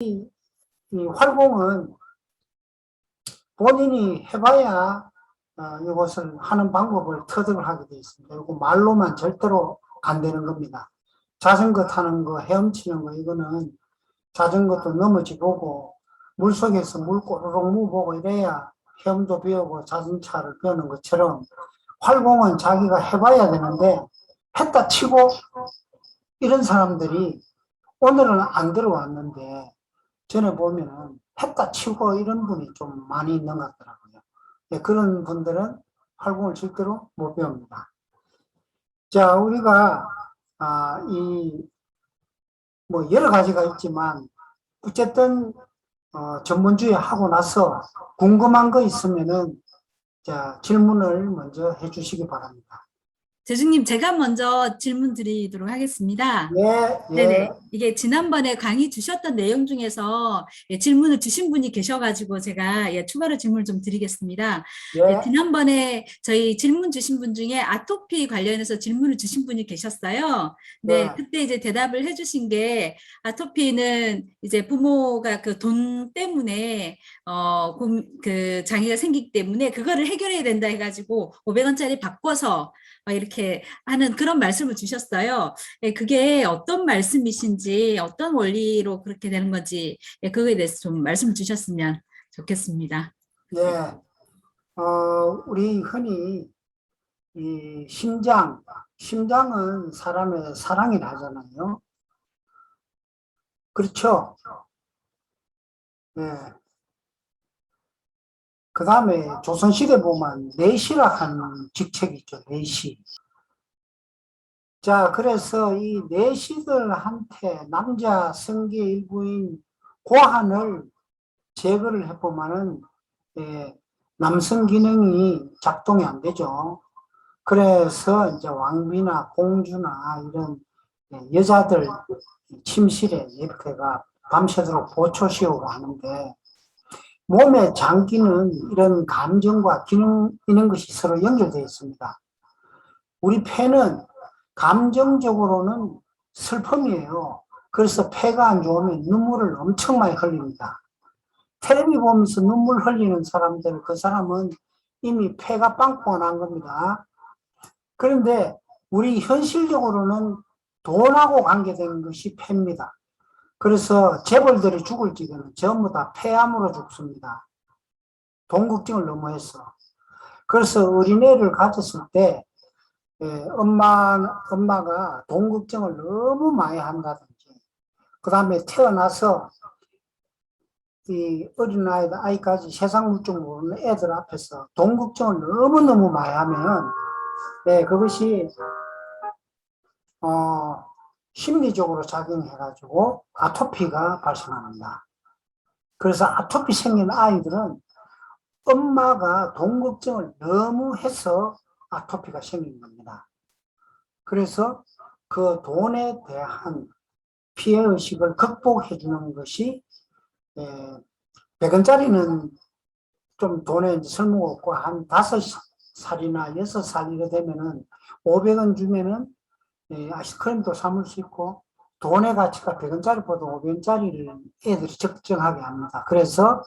이 활공은 본인이 해봐야 이것을 하는 방법을 터득을 하게 되어 있습니다. 그리고 말로만 절대로 안 되는 겁니다. 자전거 타는 거, 헤엄치는 거, 이거는 자전거도 넘어지 보고 물속에서 물 꼬르륵 무 보고 이래야 헤엄도 배우고 자동차를 배우는 것처럼 활공은 자기가 해봐야 되는데 했다 치고 이런 사람들이 오늘은 안 들어왔는데 전에 보면은 했다 치고 이런 분이 좀 많이 있는 것 같더라고요. 네, 그런 분들은 활공을 절대로 못 배웁니다. 자, 우리가 뭐 여러 가지가 있지만 어쨌든 전문주의 하고 나서 궁금한 거 있으면은 자, 질문을 먼저 해주시기 바랍니다. 재중님, 제가 먼저 질문 드리도록 하겠습니다. 예, 예. 네네. 이게 지난번에 강의 주셨던 내용 중에서 질문을 주신 분이 계셔가지고 제가 추가로 질문을 좀 드리겠습니다. 예. 지난번에 저희 질문 주신 분 중에 아토피 관련해서 질문을 주신 분이 계셨어요. 네, 예. 그때 이제 대답을 해주신 게 아토피는 이제 부모가 그 돈 때문에 그 장애가 생기기 때문에 그거를 해결해야 된다 해가지고 500원짜리 바꿔서 이렇게 하는 그런 말씀을 주셨어요. 그게 어떤 말씀이신지 어떤 원리로 그렇게 되는 건지 그거에 대해서 좀 말씀 주셨으면 좋겠습니다. 예. 우리 흔히 이 심장은 사람의 사랑이 나잖아요. 그렇죠? 예. 그 다음에 조선시대 보면 내시라 하는 직책이 있죠. 내시. 자, 그래서 이 내시들한테 남자 성계 일부인 고환을 제거를 해보면은 남성 기능이 작동이 안 되죠. 그래서 이제 왕비나 공주나 이런 여자들 침실에 이렇게가 밤새도록 보초 씌우고 하는데 몸의 장기는 이런 감정과 기능 이런 것이 서로 연결되어 있습니다. 우리 폐는 감정적으로는 슬픔이에요. 그래서 폐가 안 좋으면 눈물을 엄청 많이 흘립니다. 텔레비 보면서 눈물 흘리는 사람들, 그 사람은 이미 폐가 빵꾸가 난 겁니다. 그런데 우리 현실적으로는 돈하고 관계된 것이 폐입니다. 그래서 재벌들이 죽을 적에는 전부 다 폐암으로 죽습니다. 돈 걱정을 너무 해서. 그래서 어린애를 가졌을 때 엄마가 돈 걱정을 너무 많이 한다든지, 그 다음에 태어나서 이 아이까지 세상 물정 모르는 애들 앞에서 돈 걱정을 너무너무 많이 하면, 그것이, 심리적으로 작용해가지고 아토피가 발생합니다. 그래서 아토피 생긴 아이들은 엄마가 돈 걱정을 너무 해서 아토피가 생긴 겁니다. 그래서 그 돈에 대한 피해의식을 극복해 주는 것이 100원짜리는 좀 돈에 이제 쓸모가 없고 한 5살이나 6살 이래 되면은 500원 주면은 아이스크림도 사물 수 있고 돈의 가치가 100원짜리보다 500원짜리를 애들이 적정하게 합니다. 그래서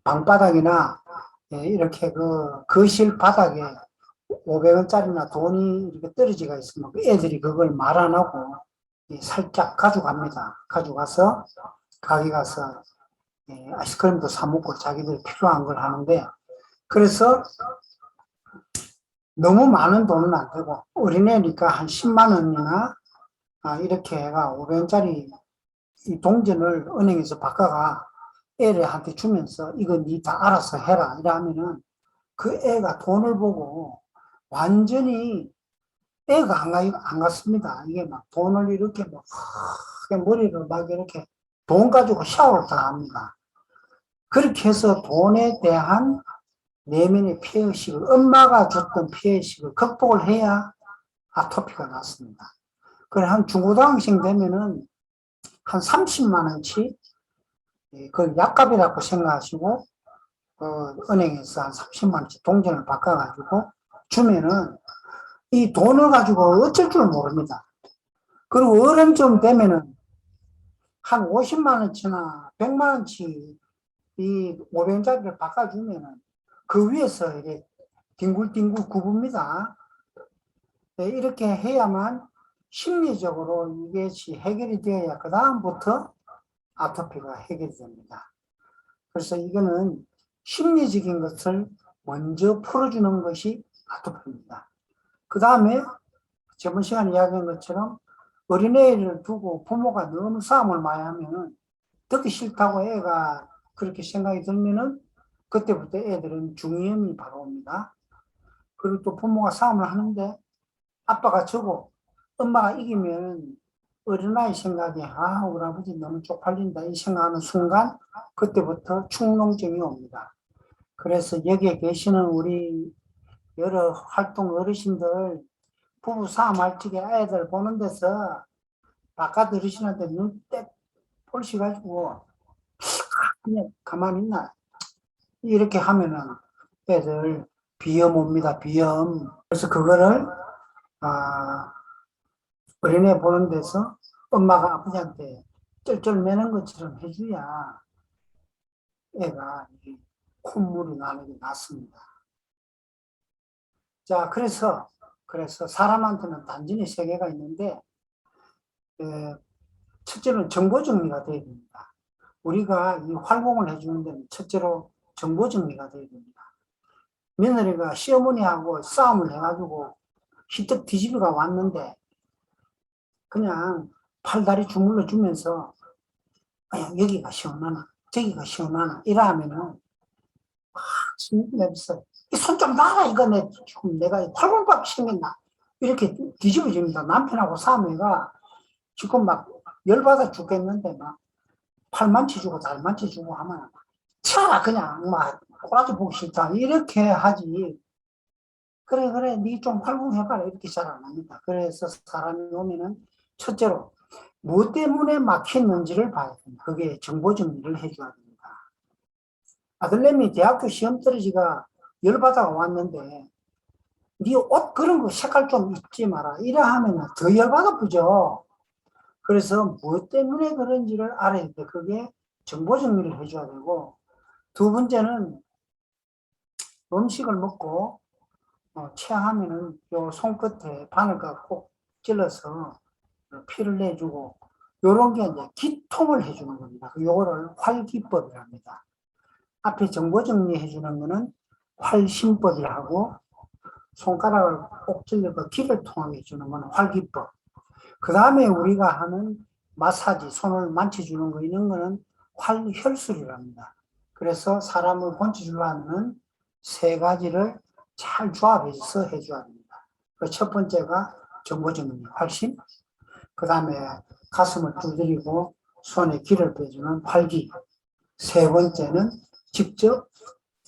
방바닥이나 이렇게 그 거실 바닥에 500원짜리나 돈이 이렇게 떨어지가 있으면 애들이 그걸 말 안 하고 살짝 가져갑니다. 가져가서 가게 가서 아이스크림도 사 먹고 자기들 필요한 걸 하는데, 그래서 너무 많은 돈은 안 되고 어린애니까 한 10만 원이나 이렇게 해가 500원짜리 이 동전을 은행에서 바꿔가 애한테 주면서 이거 니 다 알아서 해라 이러면은 그 애가 돈을 보고 완전히 애가 안 갔습니다. 이게 막 돈을 이렇게 막 머리를 막 이렇게 돈 가지고 샤워를 다 합니다. 그렇게 해서 돈에 대한 내면의 피해의식을, 엄마가 줬던 피해의식을 극복을 해야 아토피가 났습니다. 그래, 한 중고등학생 되면은 한 30만 원치, 그걸 약값이라고 생각하시고, 은행에서 한 30만 원치 동전을 바꿔가지고 주면은 이 돈을 가지고 어쩔 줄 모릅니다. 그리고 어른쯤 되면은 한 50만 원치나 100만 원치 이 500원짜리를 바꿔주면은 그 위에서 이렇게 뒹굴뒹굴 굽습니다. 네, 이렇게 해야만 심리적으로 이것이 해결이 되어야 그 다음부터 아토피가 해결이 됩니다. 그래서 이거는 심리적인 것을 먼저 풀어주는 것이 아토피입니다. 그 다음에 저번 시간에 이야기한 것처럼 어린애를 두고 부모가 너무 싸움을 많이 하면은 듣기 싫다고 애가 그렇게 생각이 들면은 그때부터 애들은 중이염이 바로 옵니다. 그리고 또 부모가 싸움을 하는데 아빠가 져고 엄마가 이기면 어린아이 생각에 아 우리 아버지 너무 쪽팔린다 이 생각하는 순간 그때부터 축농증이 옵니다. 그래서 여기에 계시는 우리 여러 활동 어르신들 부부 싸움할 적에 애들 보는 데서 바깥 어르신한테 눈딱 볼시가지고 그냥 가만히 있나 이렇게 하면은 애들 비염 옵니다. 비염. 그래서 그거를 어린애 보는 데서 엄마가 아버지한테 쩔쩔 매는 것처럼 해줘야 애가 콧물이 나는 게 낫습니다. 자, 그래서 사람한테는 단전이 세 개가 있는데, 첫째는 정보 정리가 돼야 됩니다. 우리가 이 활공을 해주는 데는 첫째로 정보 정리가 돼야 됩니다. 며느리가 시어머니하고 싸움을 해가지고 히떡 뒤집어가 왔는데, 그냥 팔다리 주물러 주면서, 여기가 시원하나, 저기가 시원하나, 이러면은, 내면서 손 좀 놔라 이거 내가 활공밥 생겼나 이렇게 뒤집어집니다. 남편하고 사모가 지금 막 열받아 죽겠는데 막 팔 만져주고 달 만져주고 하면 차라 그냥 막 꼬라지 보기 싫다 이렇게 하지. 그래 니 좀 활공해봐라 이렇게 잘 안 합니다. 그래서 사람이 오면은 첫째로 뭐 때문에 막혔는지를 봐야 됩니다. 그게 정보 정리를 해줘야 됩니다. 아들내미 대학교 시험 떨어지가 열받아가 왔는데 네 옷 그런 거 색깔 좀 입지 마라 이래 하면 더 열받아 보죠. 그래서 뭐 때문에 그런지를 알아야 돼. 그게 정보 정리를 해줘야 되고, 두 번째는 음식을 먹고 체하면은 요 손끝에 바늘과 꼭 찔러서 피를 내주고 요런 게 이제 기통을 해주는 겁니다. 요거를 활기법이랍니다. 앞에 정보 정리해 주는 거는 활심법이라고 손가락을 꼭 찔러서 기를 통하게 해주는 건 활기법. 그 다음에 우리가 하는 마사지, 손을 만져주는 거 이런 거는 활혈술이랍니다. 그래서 사람을 건져주려면 세 가지를 잘 조합해서 해줘야 합니다. 그 첫 번째가 정보 정리, 활심. 그 다음에 가슴을 두드리고 손에 기를 빼주는 활기. 세 번째는 직접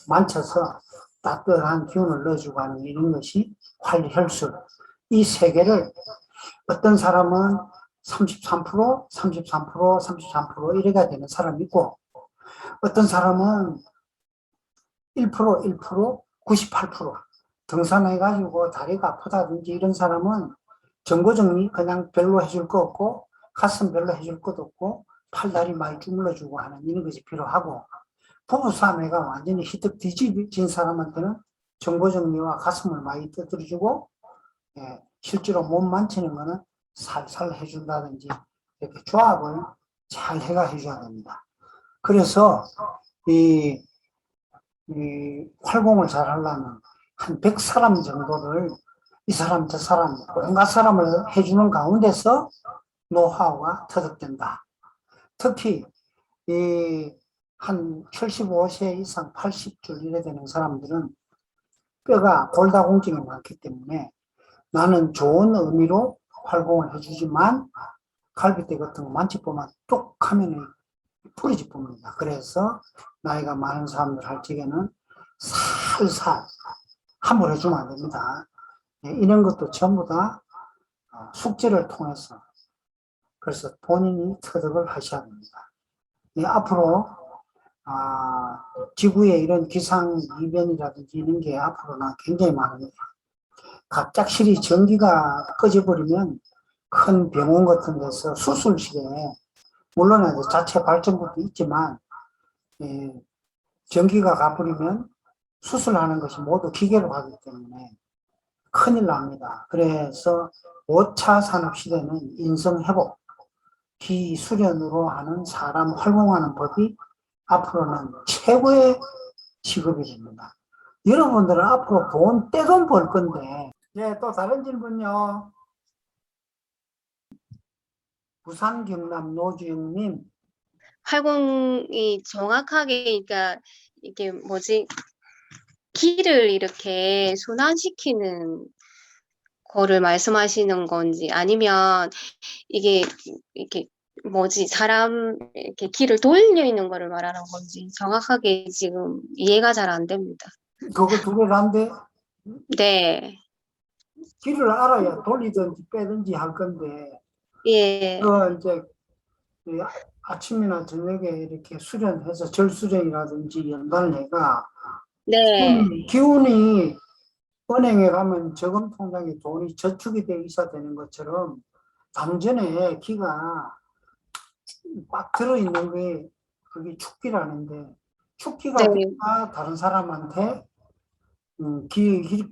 만져서 따뜻한 기운을 넣어주고 하는 이런 것이 활혈술. 이 세 개를 어떤 사람은 33%, 33%, 33% 이래가 되는 사람이 있고 어떤 사람은 1%, 1%, 98% 등산해가지고 다리가 아프다든지 이런 사람은 정보정리 그냥 별로 해줄 거 없고 가슴 별로 해줄 것도 없고 팔다리 많이 주물러주고 하는 이런 것이 필요하고 부부싸움애가 완전히 히뜩 뒤집어진 사람한테는 정보정리와 가슴을 많이 떠들어주고 실제로 몸 만지는 거는 살살 해준다든지 이렇게 조합을 잘 해가 해줘야 됩니다. 그래서 이 활공을 잘 하려면 한 100사람 정도를 이 사람 저 사람 온갖 사람을 해주는 가운데서 노하우가 터득된다. 특히 한 75세 이상 80줄 이래 되는 사람들은 뼈가 골다공증이 많기 때문에 나는 좋은 의미로 활공을 해주지만 갈비뼈 같은 거 만져보면 뚝 하면 부러지 봅니다. 그래서 나이가 많은 사람들 할 적에는 살살 함부로 해주면 안 됩니다. 이런 것도 전부 다 숙제를 통해서 그래서 본인이 터득을 하셔야 됩니다. 앞으로 지구에 이런 기상이변이라든지 이런 게 앞으로는 굉장히 많습니다. 갑작스레 전기가 꺼져버리면 큰 병원 같은 데서 수술실에 물론 이제 자체 발전구도 있지만 예, 전기가 가버리면 수술하는 것이 모두 기계로 하기 때문에 큰일 납니다. 그래서 5차 산업시대는 인성회복, 기수련으로 하는 사람 활용하는 법이 앞으로는 최고의 직업이 됩니다. 여러분들은 앞으로 떼돈 벌 건데, 네, 또 다른 질문요. 부산 경남 노주영님, 활공이 정확하게, 그러니까 이게 뭐지, 기를 이렇게 순환시키는 거를 말씀하시는 건지, 아니면 이게 이렇게 뭐지, 사람 이렇게 기를 돌려 있는 거를 말하는 건지 정확하게 지금 이해가 잘 안 됩니다. 그거 두 개가 안 돼? 네, 길을 알아야 돌리든지 빼든지 할 건데, 예, 그 이제 이 아침이나 저녁에 이렇게 수련해서 절수련이라든지 연단을 해가 네, 기운이 은행에 가면 저금 통장에 돈이 저축이 돼 있어야 되는 것처럼 담전에 기가 꽉 들어있는 게 그게 축기라는데 축기가 네, 돼야 다른 사람한테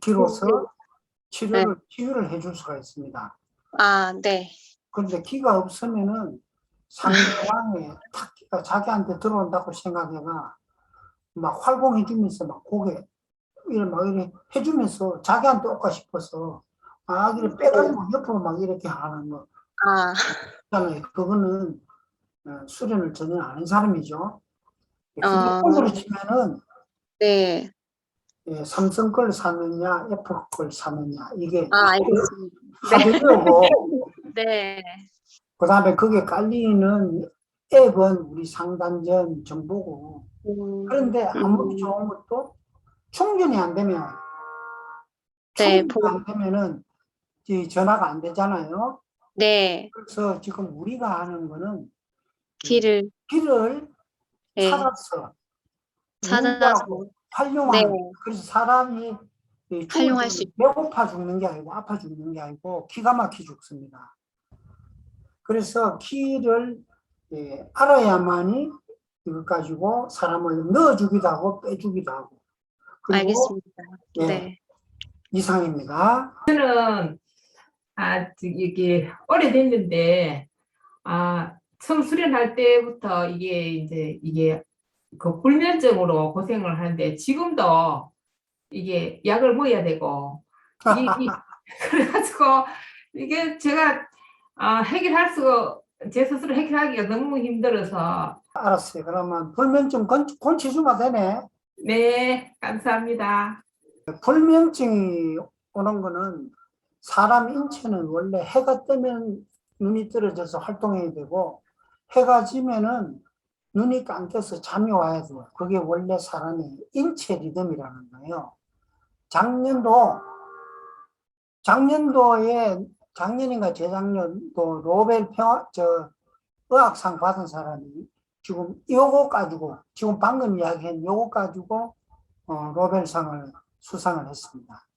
기로서 네, 치유를 해줄 수가 있습니다. 아, 네, 그런데 기가 없으면은 상대방의 탁기가 자기한테 들어온다고 생각해가 막 활공해주면서 막 고개 이렇게 해주면서 자기한테 올까 싶어서 이렇게 빼가지고 옆으로 막 이렇게 하는 거 아, 있잖아요. 그거는 수련을 전혀 안 한 사람이죠. 어, 휴대폰으로 치면은 네, 삼성 걸 사느냐 애플 걸 사느냐 이게 아, 알겠습니다. 하드웨어고 네, 그 다음에 그게 깔리는 앱은 우리 상단전 정보고 그런데 아무리 음, 좋은 것도 충전이 안 되면 네, 충전이 안 되면은 이 전화가 안 되잖아요. 네, 그래서 지금 우리가 하는 거는 길을, 길을 네, 찾아서 찾아서, 이용하고 네, 활용하는 그래서 사람이 죽을 활용할 수 때는 배고파 죽는 게 아니고 아파 죽는 게 아니고 기가 막히 죽습니다. 그래서 키를 알아야만이 이걸 가지고 사람을 넣어주기도 하고 빼주기도 하고 그리고 알겠습니다. 예, 네. 이상입니다. 이게 오래됐는데, 처음 수련할 때부터 이게 그 불면증으로 고생을 하는데, 지금도 이게 약을 먹어야 되고, 그래가지고, 이게 제가, 제 스스로 해결하기가 너무 힘들어서, 알았어요. 그러면 불면증 건치주가 되네. 네, 감사합니다. 불면증이 오는 거는 사람 인체는 원래 해가 뜨면 눈이 떨어져서 활동해야 되고 해가 지면은 눈이 감겨서 잠이 와야 돼요. 그게 원래 사람의 인체 리듬이라는 거예요. 작년인가 재작년도 노벨 의학상 받은 사람이 지금 요거 가지고 지금 방금 이야기한 요거 가지고 노벨상을 수상을 했습니다.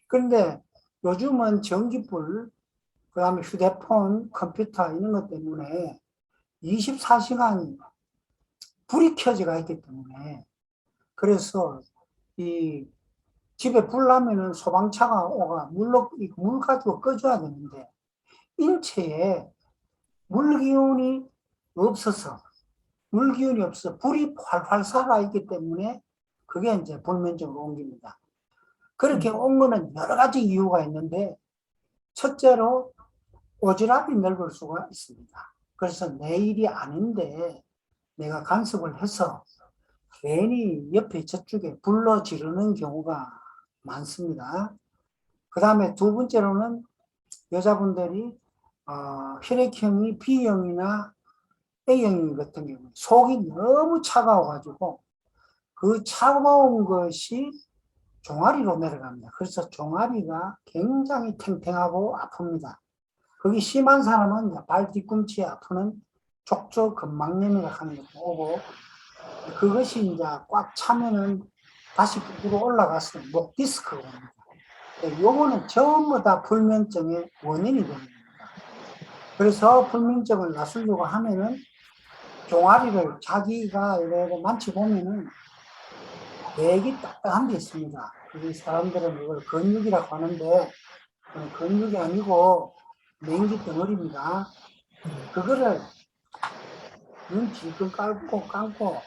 그런데 요즘은 전기불, 그 다음에 휴대폰, 컴퓨터 이런 것 때문에 24시간 불이 켜져가 있기 때문에 그래서 이 집에 불 나면은 소방차가 오가 물 가지고 꺼줘야 되는데 인체에 물기운이 없어서 불이 활활 살아있기 때문에 그게 이제 불면증으로 옮깁니다. 그렇게 온 거는 여러 가지 이유가 있는데 첫째로 오지랖이 넓을 수가 있습니다. 그래서 내 일이 아닌데 내가 간섭을 해서 괜히 옆에 저쪽에 불러 지르는 경우가 많습니다. 그 다음에 두 번째로는 여자분들이 혈액형이 B형이나 A형 같은 경우 속이 너무 차가워가지고 그 차가운 것이 종아리로 내려갑니다. 그래서 종아리가 굉장히 탱탱하고 아픕니다. 그게 심한 사람은 발 뒤꿈치에 아프는 족저근막염이라고 하는 것도 오고 그것이 이제 꽉 차면은 다시 부풀어 올라가서 목 디스크가 옵니다. 요거는 전부 다 불면증의 원인이 됩니다. 그래서 불면증을 나수려고 하면은 종아리를 자기가 이렇게 만져보면은 되게 딱딱한 게 있습니다. 그게 사람들은 이걸 근육이라고 하는데 그건 근육이 아니고 냉기 덩어리입니다. 그거를 눈 질끈 감고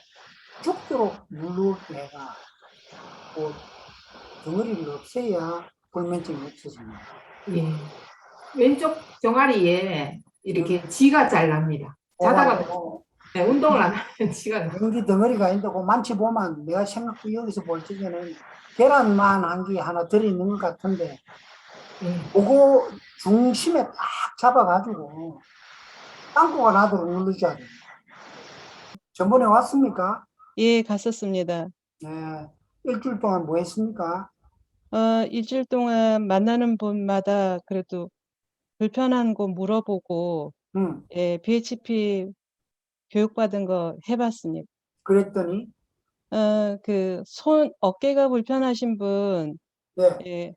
죽도록 누르게 해가 그 덩어리를 없애야 불면증이 없어집니다. 예. 왼쪽 종아리에 이렇게 지가 잘 납니다. 자다가 네, 운동을 안 하면 지가 나. 냉기 덩어리가 있는데 그 만져보면 내가 생각도 여기서 볼 적에는 계란만 한 개 하나 들어있는 것 같은데 예. 그거 중심에 딱 잡아가지고 땅콩가 나도록 누르셔야 돼요. 전번에 왔습니까? 예, 갔었습니다. 네. 일주일 동안 뭐 했습니까? 일주일 동안 만나는 분마다 그래도 불편한 거 물어보고, 예, BHP 교육받은 거 해봤습니다. 그랬더니, 어깨가 불편하신 분, 네. 예,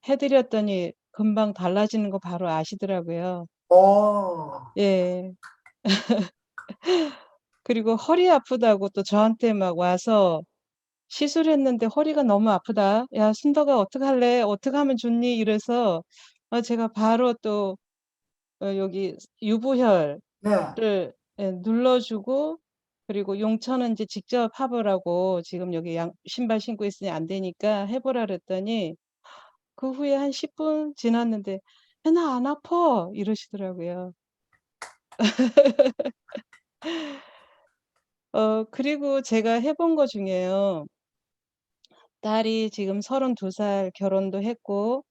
해드렸더니 금방 달라지는 거 바로 아시더라고요. 예. 그리고 허리 아프다고 또 저한테 막 와서 시술했는데 허리가 너무 아프다. 야, 순덕아, 어떡할래? 어떻게 하면 좋니? 이래서 제가 바로 또 여기 유부혈을 네. 예, 눌러주고 그리고 용천은 이제 직접 해보라고 지금 여기 신발 신고 있으니 안 되니까 해보라 그랬더니 그 후에 한 10분 지났는데 나 안 아파 이러시더라고요. 그리고 제가 해본 거 중에요. 딸이 지금 32살 결혼도 했고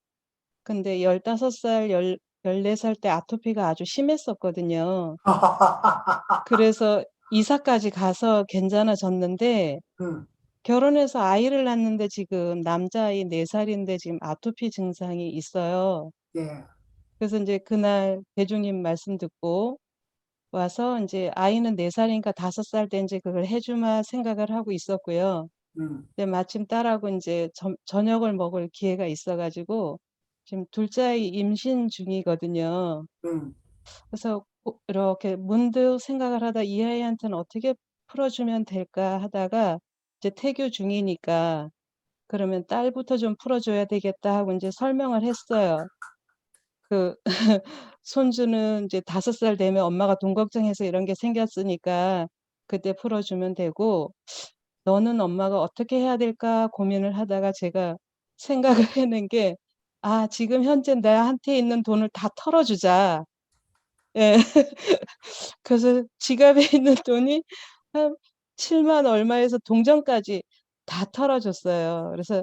근데 15살, 14살 때 아토피가 아주 심했었거든요. 그래서 이사까지 가서 괜찮아졌는데 결혼해서 아이를 낳는데 지금 남자아이 4살인데 지금 아토피 증상이 있어요. 예. 그래서 이제 그날 대주님 말씀 듣고 와서 이제 아이는 4살이니까 5살 때 이제 그걸 해주마 생각을 하고 있었고요. 근데 마침 딸하고 이제 저녁을 먹을 기회가 있어가지고 지금 둘째 아이 임신 중이거든요. 그래서 이렇게 문득 생각을 하다 이 아이한테는 어떻게 풀어주면 될까 하다가 이제 태교 중이니까 그러면 딸부터 좀 풀어줘야 되겠다 하고 이제 설명을 했어요. 그 손주는 이제 5살 되면 엄마가 돈 걱정해서 이런 게 생겼으니까 그때 풀어주면 되고 너는 엄마가 어떻게 해야 될까 고민을 하다가 제가 생각을 해낸 게 지금 현재 나한테 있는 돈을 다 털어주자. 예. 그래서 지갑에 있는 돈이 한 7만 얼마에서 동전까지 다 털어줬어요. 그래서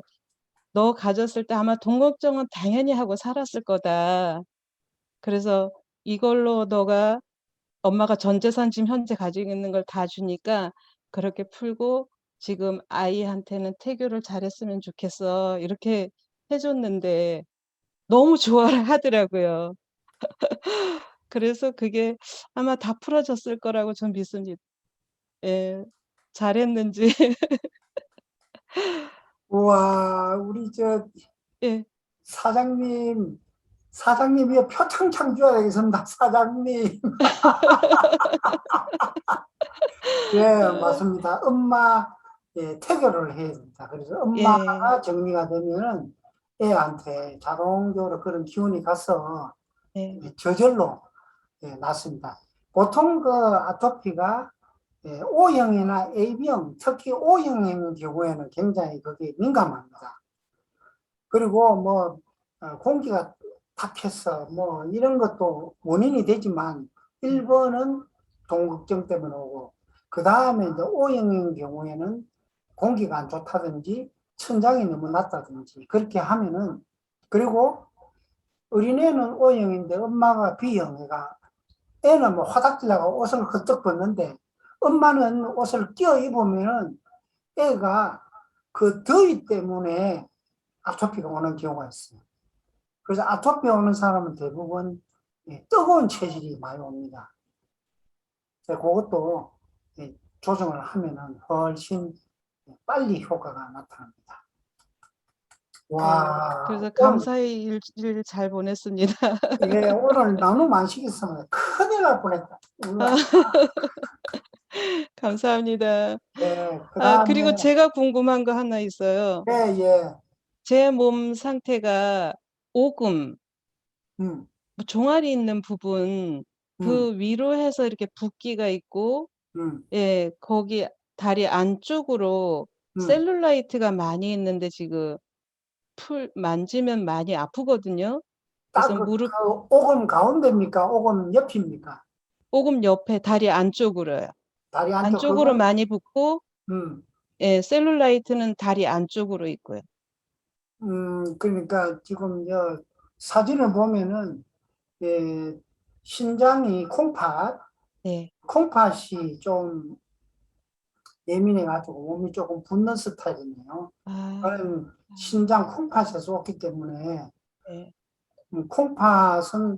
너 가졌을 때 아마 돈 걱정은 당연히 하고 살았을 거다. 그래서 이걸로 너가 엄마가 전 재산 지금 현재 가지고 있는 걸 다 주니까 그렇게 풀고 지금 아이한테는 태교를 잘했으면 좋겠어. 이렇게 해줬는데 너무 좋아를 하더라고요. 그래서 그게 아마 다 풀어졌을 거라고 전 믿습니다. 예, 잘했는지. 우와, 우리 예, 사장님이 표창장 줘야 되겠습니다. 사장님. 예, 맞습니다. 엄마, 예, 태교를 해야 됩니다. 그래서 엄마가 정리가 되면은 애한테 자동적으로 그런 기운이 가서 예, 저절로 낫습니다. 보통 그 아토피가 O형이나 AB형, 특히 O형의 경우에는 굉장히 그게 민감합니다. 그리고 뭐 공기가 탁해서 뭐 이런 것도 원인이 되지만 1번은 동극정 때문에 오고 그 다음에 이제 O형의 경우에는 공기가 안 좋다든지 천장이 너무 낮다든지 그렇게 하면은 그리고 어린애는 O형인데 엄마가 B형이가 애는 뭐 화닥지다가 옷을 헐떡 벗는데 엄마는 옷을 끼워 입으면은 애가 그 더위 때문에 아토피가 오는 경우가 있어요. 그래서 아토피 오는 사람은 대부분 뜨거운 체질이 많이 옵니다. 그것도 조정을 하면은 훨씬 빨리 효과가 나타납니다. 와. 그래서 감사의 일주일 잘 보냈습니다. 오늘 나눔 안 시켰으면 큰일 날 뻔했다. 감사합니다. 예, 그 그리고 다음에, 제가 궁금한 거 하나 있어요. 예, 예, 제 몸 상태가 오금, 음, 뭐 종아리 있는 부분, 음, 그 위로 해서 이렇게 붓기가 있고, 음, 예, 거기 다리 안쪽으로 음. 셀룰라이트가 많이 있는데 지금 만지면 많이 아프거든요. 그래서 딱 무릎, 그 오금 가운데입니까? 오금 옆입니까? 오금 옆에 다리 안쪽으로요. 다리 안쪽, 안쪽으로 그건, 많이 붓고, 음, 예, 셀룰라이트는 다리 안쪽으로 있고요. 그러니까 지금 사진을 보면은, 예, 신장이 네. 콩팥이 좀 예민해가지고 몸이 조금 붓는 스타일이네요. 아, 그런 신장 콩팥에서 왔기 때문에 네. 콩팥은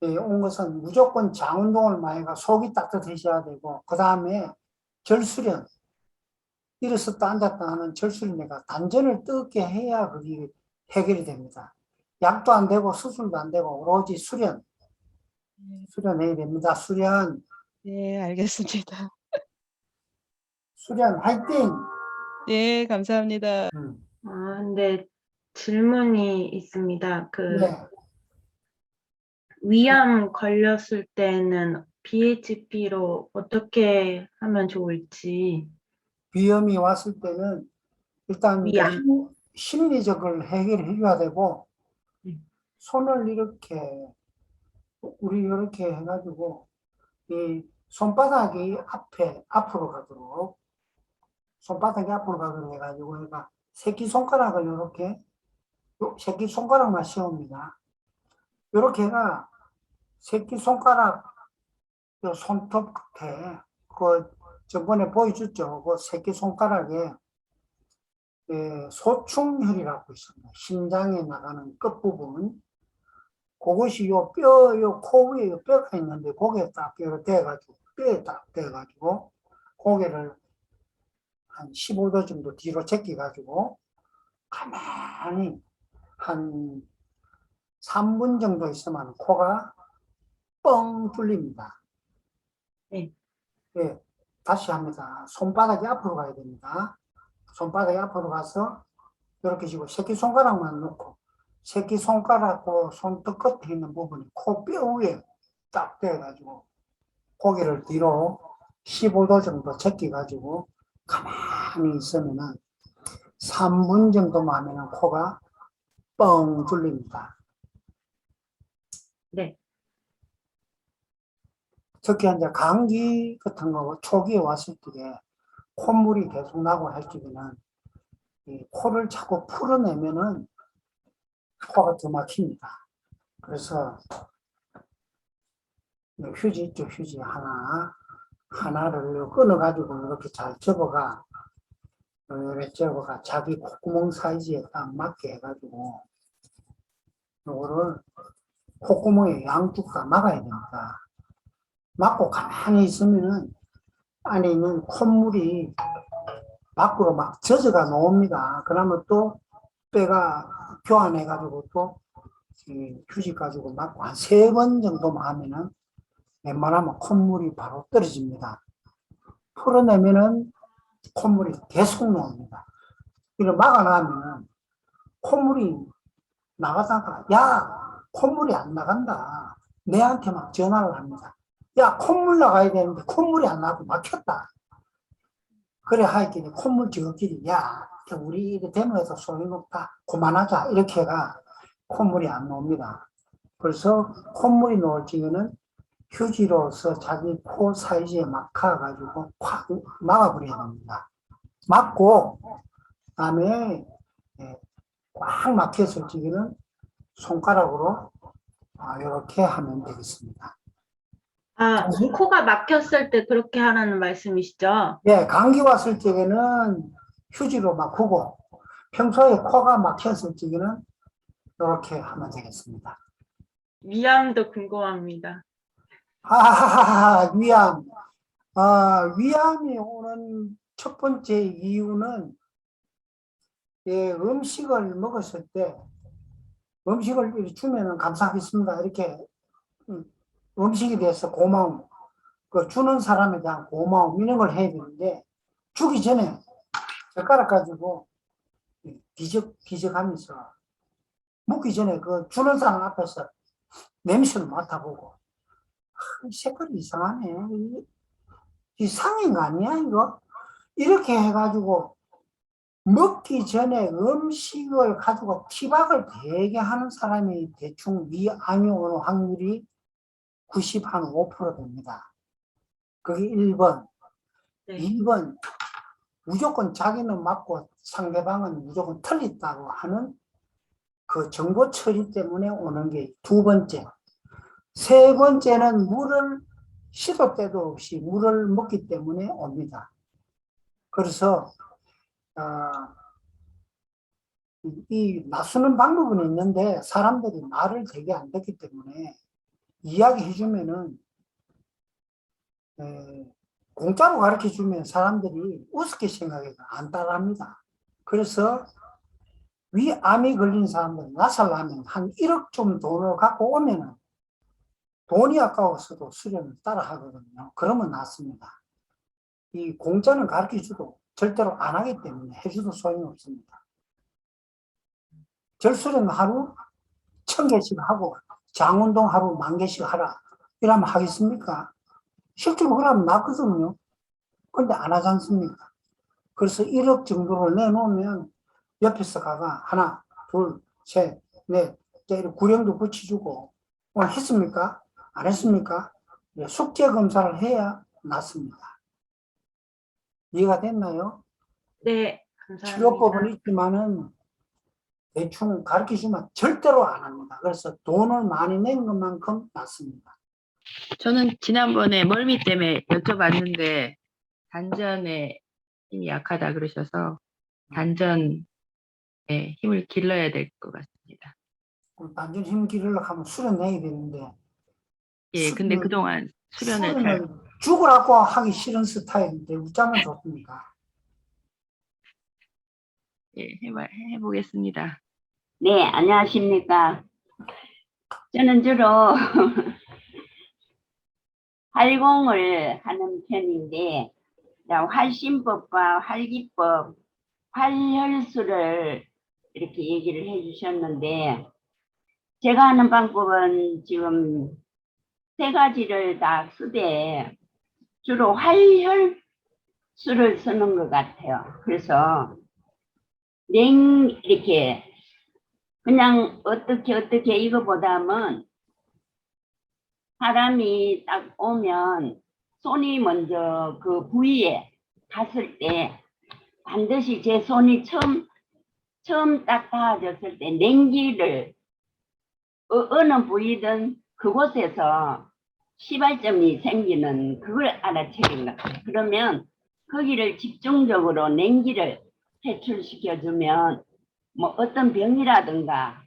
온 것은 무조건 장 운동을 많이 가 속이 따뜻해져야 되고 그 다음에 절수련 일어섰다 앉았다 하는 절수련내가 단전을 뜨겁게 해야 그게 해결이 됩니다. 약도 안 되고 수술도 안 되고 오로지 수련해야 됩니다. 네, 알겠습니다. 수련 화이팅! 네, 감사합니다. 근데 질문이 있습니다. 네. 위암 걸렸을 때는 BHP로 어떻게 하면 좋을지. 비염이 왔을 때는 일단 위암. 심리적을 해결해 줘야 되고 음. 손을 이렇게 우리 이렇게 해가지고 이 손바닥이 앞으로 가도록 손바닥이 앞으로 가도록 해가지고 얘가 새끼손가락을 이렇게 새끼손가락만 씌웁니다. 이렇게가 새끼손가락 요 손톱 끝에 그 저번에 보여줬죠. 그 새끼손가락에 소충혈이라고 있습니다. 심장에 나가는 끝부분. 그것이 요 코 위에 뼈가 있는데, 거기에 딱 뼈를 대가지고, 뼈에 딱 대가지고, 고개를 한 15도 정도 뒤로 제끼가지고, 가만히 한 3분 정도 있으면 코가 뻥 뚫립니다. 네. 예, 다시 합니다. 손바닥이 앞으로 가야 됩니다. 손바닥이 앞으로 가서 이렇게 지고 새끼손가락만 놓고 새끼손가락하고 손톱 끝에 있는 부분이 코뼈 위에 딱 대가지고 고개를 뒤로 15도 정도 제끼가지고 가만히 있으면은 3분 정도만 하면은 코가 뻥 뚫립니다. 네. 특히 이제 감기 같은 거 초기에 왔을 때 콧물이 계속 나고 할 적에는 이 코를 자꾸 풀어내면은 코가 더 막힙니다. 그래서 휴지 있죠, 휴지 하나를 끊어가지고 이렇게 잘 접어가, 이렇게 접어가 자기 콧구멍 사이즈에 딱 맞게 해가지고 요거를 콧구멍에 양쪽 다 막아야 됩니다. 막고 가만히 있으면은 안에 있는 콧물이 밖으로 막 젖어가 나옵니다. 그러면 또 뼈가 교환해가지고 또 휴지 가지고 막고 한 3번 정도만 하면은 웬만하면 콧물이 바로 떨어집니다. 풀어내면은 콧물이 계속 나옵니다. 이걸 막아놔면 콧물이 나가다가 야 콧물이 안 나간다. 내한테 막 전화를 합니다. 야 콧물 나가야 되는데 콧물이 안 나고 막혔다. 그래 하이끼리 콧물 저끼리 야 우리 이래 되면서 소용없다. 그만하자. 이렇게가 콧물이 안 나옵니다. 그래서 콧물이 나올 적에는 휴지로서 자기 코 사이즈에 막아가지고 콱 막아버려야 됩니다. 막고 그다음에 꽉 막혔을 적에는 손가락으로 이렇게 하면 되겠습니다. 코가 막혔을 때 그렇게 하라는 말씀이시죠? 네, 감기 왔을 적에는 휴지로 막고 평소에 코가 막혔을 적에는 이렇게 하면 되겠습니다. 위암도 궁금합니다. 위암. 위암이 오는 첫 번째 이유는 음식을 먹었을 때 음식을 주면은 감사하겠습니다. 이렇게 음식에 대해서 고마움. 그 주는 사람에 대한 고마움 이런 걸 해야 되는데 주기 전에 젓가락 가지고 뒤적하면서 먹기 전에 그 주는 사람 앞에서 냄새를 맡아보고 색깔이 이상하네. 이 상인 거 아니야 이거? 이렇게 해가지고 먹기 전에 음식을 가지고 티박을 되게 하는 사람이 대충 위암이 오는 확률이 95% 됩니다. 그게 1번. 네. 2번, 무조건 자기는 맞고 상대방은 무조건 틀렸다고 하는 그 정보 처리 때문에 오는 게 2번째. 3번째는 물을 시도 때도 없이 물을 먹기 때문에 옵니다. 그래서 이 낯서는 방법은 있는데 사람들이 말을 되게 안 듣기 때문에 이야기해 주면은 공짜로 가르쳐 주면 사람들이 우습게 생각해서 안 따라합니다. 그래서 위암이 걸린 사람들 나살라면 한 1억 좀 돈을 갖고 오면은 돈이 아까워서도 수련을 따라 하거든요. 그러면 낫습니다. 이 공짜는 가르쳐 주도 절대로 안 하기 때문에 해줘도 소용이 없습니다. 절수련 하루 1000개씩 하고 장운동 하루 10,000개씩 하라 이러면 하겠습니까? 실제로 그러면 낫거든요. 근데 안 하지 않습니까? 그래서 1억 정도를 내놓으면 옆에서 가가 하나, 둘, 셋, 넷 이렇게 구령도 붙여주고 오늘 했습니까? 안 했습니까? 숙제 검사를 해야 낫습니다. 이해가 됐나요? 네, 감사합니다. 치료법은 있지만은 대충 가르쳐 주면 절대로 안 합니다. 그래서 돈을 많이 낸 것만큼 낫습니다. 저는 지난번에 멀미 때문에 여쭤봤는데 단전에 힘이 약하다 그러셔서 단전에 힘을 길러야 될 것 같습니다. 단전 힘 기르려고 하면 수련 내야 되는데 예, 근데 그동안 수련을 잘 죽으라고 하기 싫은 스타일인데 웃자면 좋습니까? 예, 해보겠습니다. 네, 안녕하십니까. 저는 주로 활공을 하는 편인데, 활심법과 활기법, 활혈수를 이렇게 얘기를 해주셨는데, 제가 하는 방법은 지금 3가지를 다 쓰되, 주로 활혈수를 쓰는 것 같아요. 그래서, 이렇게, 그냥 어떻게 이거보다는 사람이 딱 오면 손이 먼저 그 부위에 갔을 때 반드시 제 손이 처음 딱 닿아졌을 때 냉기를 어느 부위든 그곳에서 시발점이 생기는 그걸 알아채는 것 같아요. 그러면 거기를 집중적으로 냉기를 배출시켜주면 뭐 어떤 병이라든가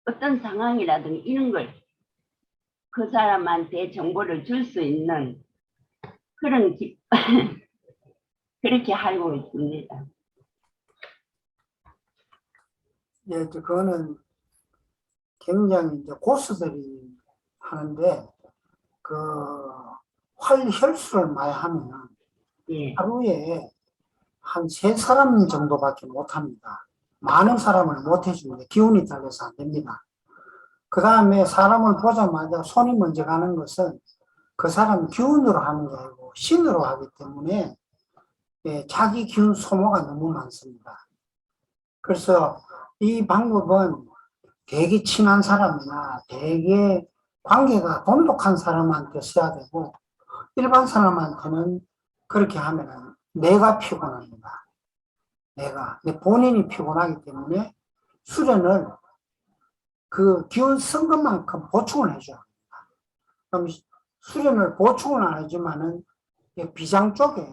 어떤 상황이라든가 이런 걸 그 사람한테 정보를 줄 수 있는 그런 그렇게 알고 있습니다. 예, 그거는 굉장히 이제 고수들이 하는데 그 활혈수를 많이 하면 예. 하루에 한 3사람 정도밖에 못 합니다. 많은 사람을 못 해주는데 기운이 달려서 안 됩니다. 그 다음에 사람을 보자마자 손이 먼저 가는 것은 그 사람 기운으로 하는 게 아니고 신으로 하기 때문에 자기 기운 소모가 너무 많습니다. 그래서 이 방법은 되게 친한 사람이나 되게 관계가 돈독한 사람한테 써야 되고 일반 사람한테는 그렇게 하면 내가 피곤합니다. 본인이 피곤하기 때문에 수련을 그 기운 쓴 것만큼 보충을 해줘야 합니다. 그럼 수련을 보충을 안 해주면은 비장 쪽에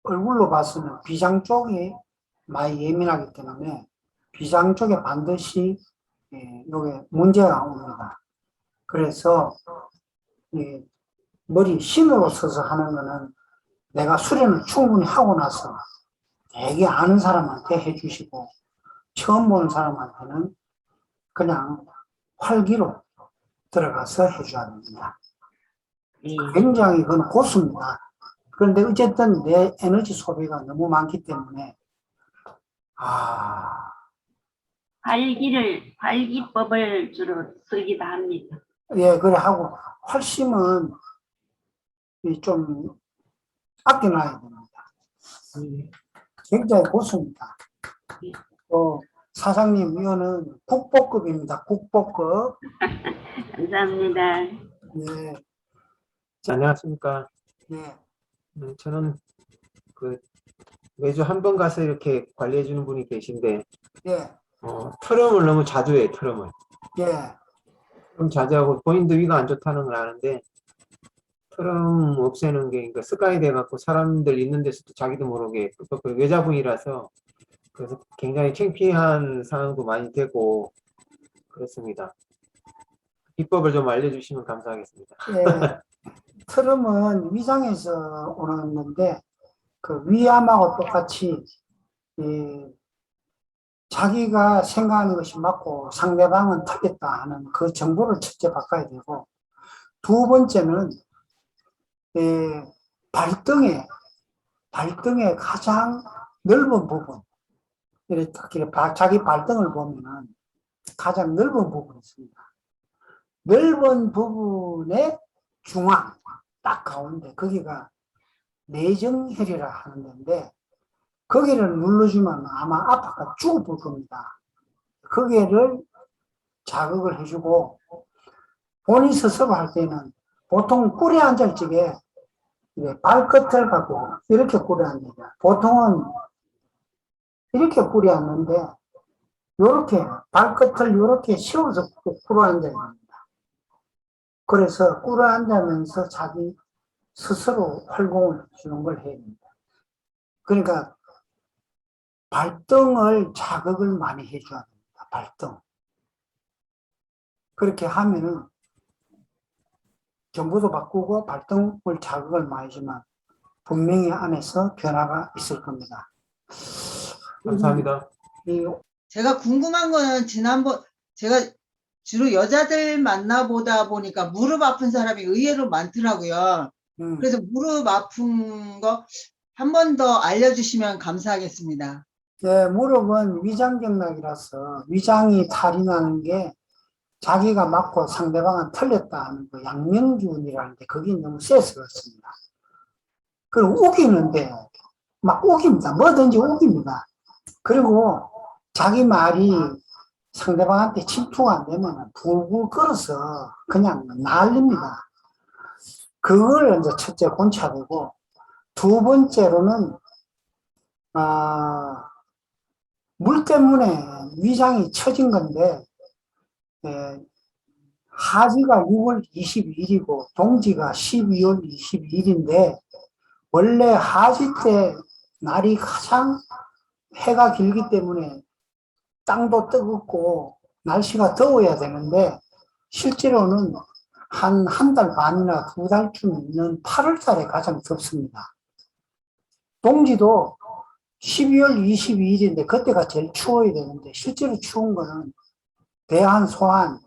얼굴로 봐서는 비장 쪽이 많이 예민하기 때문에 비장 쪽에 반드시 요게 문제가 옵니다. 그래서 머리 신으로 서서 하는 거는 내가 수련을 충분히 하고 나서 되게 아는 사람한테 해주시고 처음 보는 사람한테는 그냥 활기로 들어가서 해줘야 됩니다. 예. 굉장히 그건 고수입니다. 그런데 어쨌든 내 에너지 소비가 너무 많기 때문에 활기법을 주로 쓰기도 합니다. 예, 그래 하고 활심은 좀 아껴놔야 됩니다. 굉장히 고수입니다. 사장님, 이거는 국보급입니다. 국보급. 감사합니다. 네, 안녕하십니까. 네, 저는 매주 한 번 가서 이렇게 관리해 주는 분이 계신데, 예, 트럼을 너무 자주 해요, 트럼을. 예, 트럼 자주 하고, 본인도 위가 안 좋다는 걸 아는데, 트럼 없애는 게 그러니까 습관이 돼갖고 사람들 있는 데서도 자기도 모르게, 또 여자분이라서, 그래서 굉장히 창피한 상황도 많이 되고, 그렇습니다. 비법을 좀 알려주시면 감사하겠습니다. 예. 트럼은 위장에서 오는 건데, 그 위암하고 똑같이, 자기가 생각하는 것이 맞고 상대방은 틀렸다 하는 그 정보를 첫째 바꿔야 되고, 두 번째는, 발등에 가장 넓은 부분, 이렇게 자기 발등을 보면은 가장 넓은 부분이 있습니다. 넓은 부분의 중앙, 딱 가운데, 거기가 내정혈이라 하는 건데, 거기를 눌러주면 아마 아파가 죽어볼 겁니다. 거기를 자극을 해주고, 본인 스스로 할 때는 보통 꿀에 앉을 적에 발끝을 갖고 이렇게 꿀에 앉습니다. 보통은 이렇게 꿀에 앉는데, 요렇게 발끝을 요렇게 세워서 꿀에 앉아야 됩니다. 그래서 꿀에 앉으면서 자기 스스로 활공을 주는 걸 해야 됩니다. 그러니까 발등을 자극을 많이 해줘야 됩니다. 발등. 그렇게 하면은 정보도 바꾸고 발등을 자극을 많이 주면 분명히 안에서 변화가 있을 겁니다. 감사합니다. 제가 궁금한 거는 지난번 제가 주로 여자들 만나보다 보니까 무릎 아픈 사람이 의외로 많더라고요. 그래서 무릎 아픈 거 한 번 더 알려주시면 감사하겠습니다. 네, 무릎은 위장경락이라서 위장이 탈이 나는 게 자기가 맞고 상대방은 틀렸다 하는 거 양면기운이라는데 그게 너무 세서 그렇습니다. 그리고 우기는데 막 우깁니다. 뭐든지 우깁니다. 그리고 자기 말이 상대방한테 침투가 안 되면 불불 끓어서 그냥 난립니다. 그걸 이제 첫째 고쳐야 되고, 두 번째로는 물 때문에 위장이 처진 건데, 하지가 6월 22일이고 동지가 12월 22일인데 원래 하지 때 날이 가장 해가 길기 때문에 땅도 뜨겁고 날씨가 더워야 되는데 실제로는 한 달 반이나 2달쯤 있는 8월 달에 가장 덥습니다. 동지도 12월 22일인데 그때가 제일 추워야 되는데 실제로 추운 거는 대한, 소한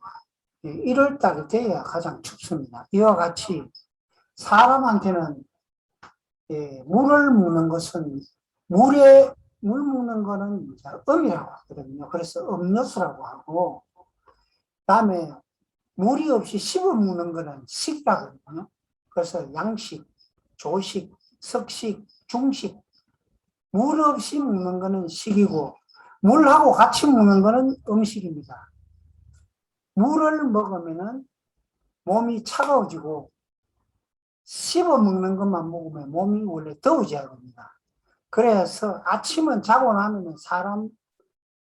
1월 달이 돼야 가장 춥습니다. 이와 같이 사람한테는 물을 먹는 것은 물 먹는 거는 음이라고 하거든요. 그래서 음료수라고 하고, 그다음에 물이 없이 씹어 먹는 거는 식이라고 하거든요. 그래서 양식, 조식, 석식, 중식, 물 없이 먹는 거는 식이고 물하고 같이 먹는 거는 음식입니다. 물을 먹으면은 몸이 차가워지고 씹어 먹는 것만 먹으면 몸이 원래 더워져야 됩니다. 그래서 아침은 자고 나면 사람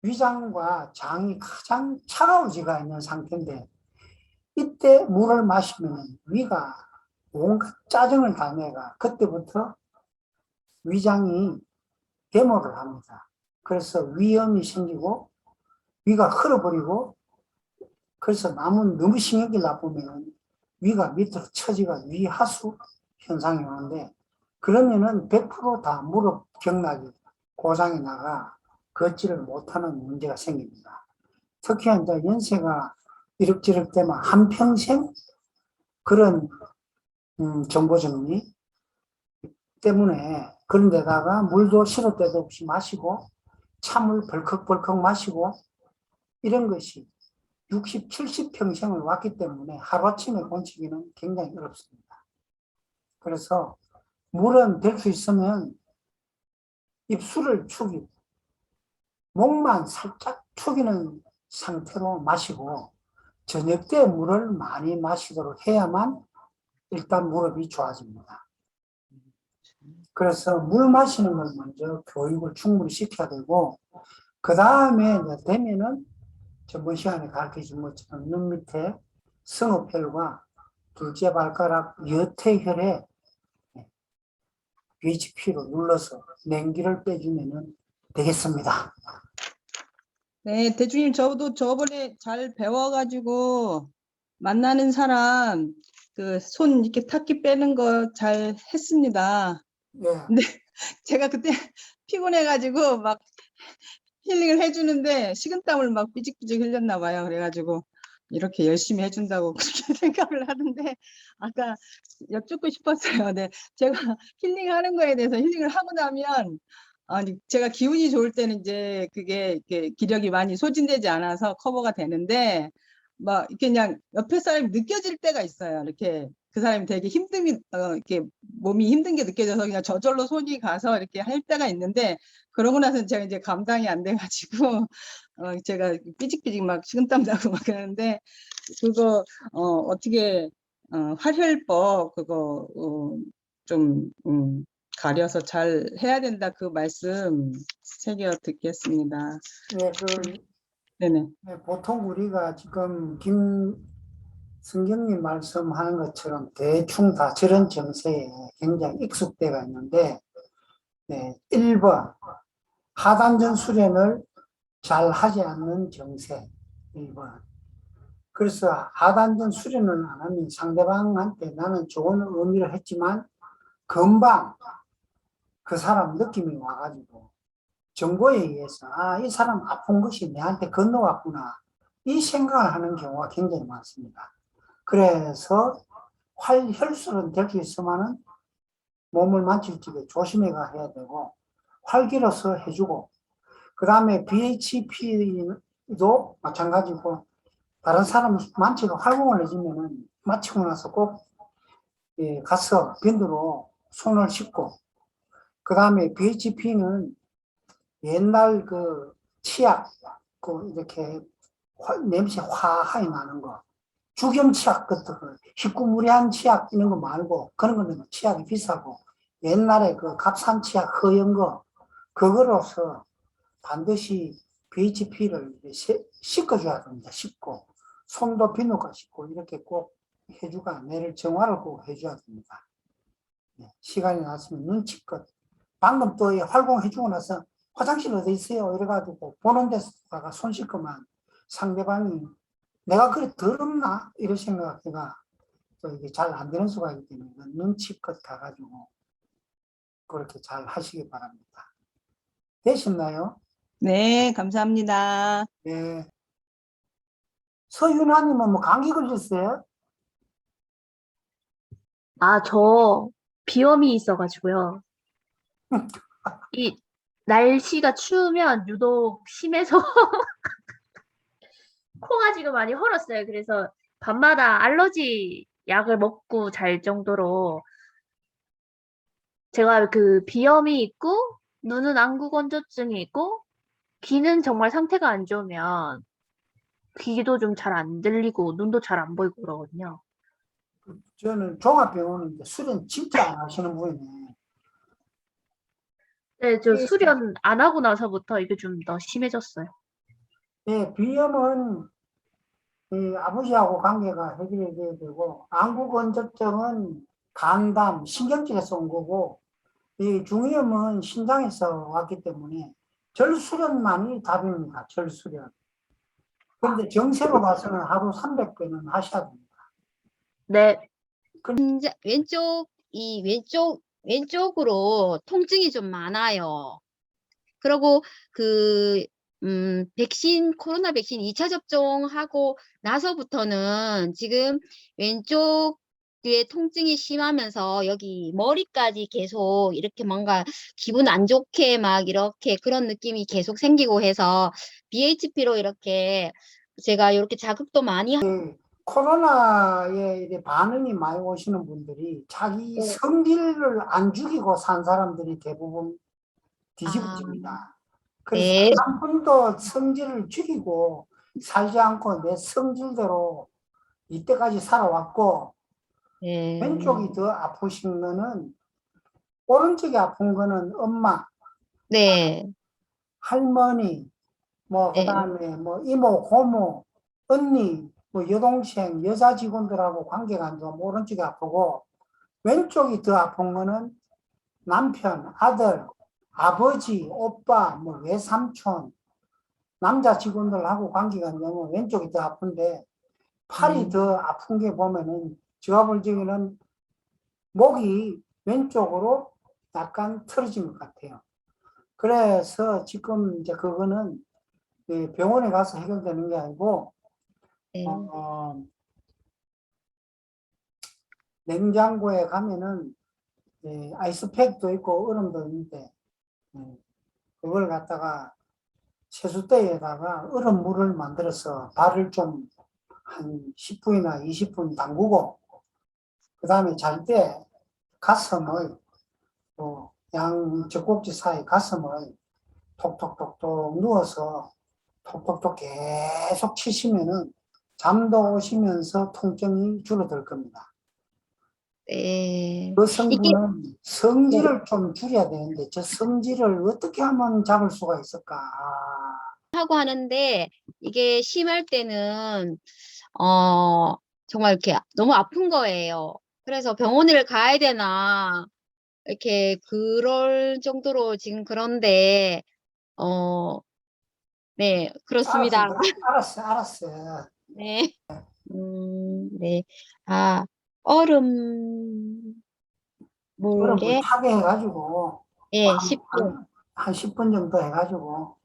위장과 장이 가장 차가워지가 있는 상태인데 이때 물을 마시면 위가 온갖 짜증을 다 내가 그때부터 위장이 데모를 합니다. 그래서 위염이 생기고 위가 흘러버리고 그래서 남은 너무 신경이 나쁘면 위가 밑으로 처지가 위하수 현상이 오는데 그러면은 100% 다 무릎 경락이 고장이 나가 걷지를 못하는 문제가 생깁니다. 특히 이제 연세가 이럭저럭 되면 한평생 그런 정보 정리 때문에 그런 데다가 물도 시도 때도 없이 마시고 찬물 벌컥벌컥 마시고 이런 것이 60, 70평생을 왔기 때문에 하루아침에 고치기는 굉장히 어렵습니다. 그래서 물은 될 수 있으면 입술을 축이고 목만 살짝 축이는 상태로 마시고 저녁 때 물을 많이 마시도록 해야만 일단 무릎이 좋아집니다. 그래서 물 마시는 걸 먼저 교육을 충분히 시켜야 되고 그 다음에 되면은 저번 시간에 가르쳐준 것처럼 눈 밑에 성흡혈과 둘째 발가락 여태혈에 BHP로 눌러서 냉기를 빼주면 되겠습니다. 네, 대주님, 저도 저번에 잘 배워가지고 만나는 사람 그 손 이렇게 탁기 빼는 거 잘 했습니다. 네. 근데 제가 그때 피곤해가지고 막 힐링을 해주는데 식은땀을 막 삐직삐직 흘렸나 봐요. 그래가지고 이렇게 열심히 해준다고 그렇게 생각을 하는데 아까 여쭙고 싶었어요. 네, 제가 힐링하는 거에 대해서 힐링을 하고 나면 아니 제가 기운이 좋을 때는 이제 그게 이렇게 기력이 많이 소진되지 않아서 커버가 되는데 막 이렇게 그냥 옆에 사람이 느껴질 때가 있어요. 이렇게 그 사람이 되게 힘듦이 이렇게 몸이 힘든 게 느껴져서 그냥 저절로 손이 가서 이렇게 할 때가 있는데 그러고 나서 제가 이제 감당이 안 돼가지고 제가 삐직삐직 막 식은땀 나고 막 그러는데 그거 어떻게 활혈법 그거 좀 가려서 잘 해야 된다 그 말씀 새겨 듣겠습니다. 네, 네네. 네, 보통 우리가 지금 김승경님 말씀하는 것처럼 대충 다 저런 정세에 굉장히 익숙되어 있는데 네, 1번 하단전 수련을 잘 하지 않는 정세 1번. 그래서 하단전 수련을 안 하면 상대방한테 나는 좋은 의미를 했지만 금방 그 사람 느낌이 와가지고 정보에 의해서 이 사람 아픈 것이 내한테 건너왔구나 이 생각을 하는 경우가 굉장히 많습니다. 그래서 혈술은 될 수 있으면은 몸을 만질 적에 조심해가 해야 되고 활기로서 해주고 그 다음에 BHP도 마찬가지고 다른 사람 만지고 활공을 해주면은 마치고 나서 꼭 가서 빈도로 손을 씻고 그 다음에 BHP는 옛날 그 치약 그 이렇게 냄새 화하게 나는 거 죽염 치약 같은 거 희구무리한 치약 이런 거 말고 그런 거는 치약이 비싸고 옛날에 그 값싼 치약 허연 거 그거로서 반드시 BHP를 씻어줘야 됩니다. 씻고 손도 비누가 씻고 이렇게 꼭 해주가 뇌를 정화를 꼭 해줘야 됩니다. 네, 시간이 났으면 눈치껏 방금 또 활공해주고 나서 화장실 어디 있어요? 이래가지고 보는 데다가 손 씻고만 상대방이 내가 그래 더럽나? 이런 생각해가 또 이게 잘 안 되는 수가 있기 때문에 눈치껏 가가지고 그렇게 잘 하시기 바랍니다. 되셨나요? 네, 감사합니다. 네. 서윤아님은 뭐 감기 걸렸어요? 아, 저 비염이 있어가지고요. 이 날씨가 추우면 유독 심해서 코가 지금 많이 헐었어요. 그래서 밤마다 알러지 약을 먹고 잘 정도로 제가 그 비염이 있고 눈은 안구 건조증이 있고 귀는 정말 상태가 안 좋으면 귀도 좀 잘 안 들리고 눈도 잘 안 보이고 그러거든요. 저는 종합병원인데 수련 진짜 안 하시는 분이네. 네, 저 수련 안 하고 나서부터 이게 좀 더 심해졌어요. 네, 비염은 이 아버지하고 관계가 해결돼야 되고 안구 건조증은 간담, 신경질에서 온 거고 이 중이염은 신장에서 왔기 때문에 절수련만이 답입니다. 절수련. 그런데 정세로 봐서는 하루 300배는 하셔야 됩니다. 네. 왼쪽으로 통증이 좀 많아요. 그리고 코로나 백신 2차 접종하고 나서부터는 지금 왼쪽 뒤에 통증이 심하면서 여기 머리까지 계속 이렇게 뭔가 기분 안 좋게 막 이렇게 그런 느낌이 계속 생기고 해서 BHP로 이렇게 제가 이렇게 자극도 많이 코로나에 이제 반응이 많이 오시는 분들이 자기 네. 성질을 안 죽이고 산 사람들이 대부분 뒤집어집니다. 그래서 네. 한 번도 성질을 죽이고 살지 않고 내 성질대로 이때까지 살아왔고, 왼쪽이 더 아프신 거는, 오른쪽이 아픈 거는 엄마, 네. 할머니, 뭐 네. 그다음에 뭐 이모, 고모, 언니, 뭐 여동생, 여자 직원들하고 관계가 안 좋으면 오른쪽이 아프고, 왼쪽이 더 아픈 거는 남편, 아들, 아버지, 오빠, 뭐 외삼촌, 남자 직원들하고 관계가 안 좋으면 왼쪽이 더 아픈데, 팔이 더 아픈 게 보면은 제가 볼 적에는 목이 왼쪽으로 약간 틀어진 것 같아요. 그래서 지금 이제 그거는 병원에 가서 해결되는 게 아니고, 네. 냉장고에 가면은 아이스팩도 있고 얼음도 있는데, 그걸 갖다가 세숫대에다가 얼음 물을 만들어서 발을 좀 한 10분이나 20분 담그고, 그 다음에 잘 때 가슴을, 또 양 젖꼭지 사이 가슴을 톡톡톡톡 누워서 톡톡톡 계속 치시면은 잠도 오시면서 통증이 줄어들 겁니다. 네. 그 이게 성분은 성질을 좀 줄여야 되는데, 저 성질을 어떻게 하면 잡을 수가 있을까? 하고 하는데 이게 심할 때는 정말 이렇게 너무 아픈 거예요. 그래서 병원을 가야 되나 이렇게 그럴 정도로 지금 그런데 네, 그렇습니다. 알았어. 네. 네. 아, 얼음 얼음을 물에 타게 해가지고, 예, 10분. 한 10분 정도 해가지고,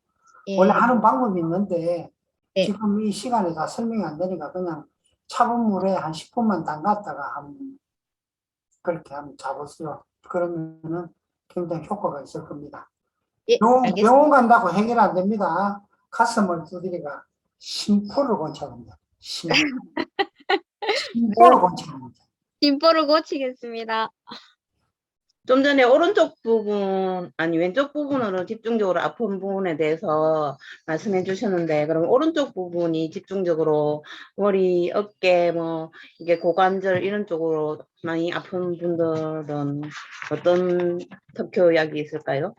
예. 원래 하는 방법이 있는데, 네. 지금 이 시간에 다 설명이 안 되니까 그냥 차분 물에 한 10분만 담갔다가 그렇게 한번 잡으세요. 그러면은 굉장히 효과가 있을 겁니다. 예, 알겠습니다. 병원 간다고 해결 안 됩니다. 가슴을 두드리가 심포를 고쳐합니다. 심포를 고쳐합니다. 심보를 고치겠습니다. 좀 전에 오른쪽 부분, 아니 왼쪽 부분으로 집중적으로 아픈 부분에 대해서 말씀해 주셨는데, 그럼 오른쪽 부분이 집중적으로 머리, 어깨, 뭐 이게 고관절 이런 쪽으로 많이 아픈 분들은 어떤 특효약이 있을까요?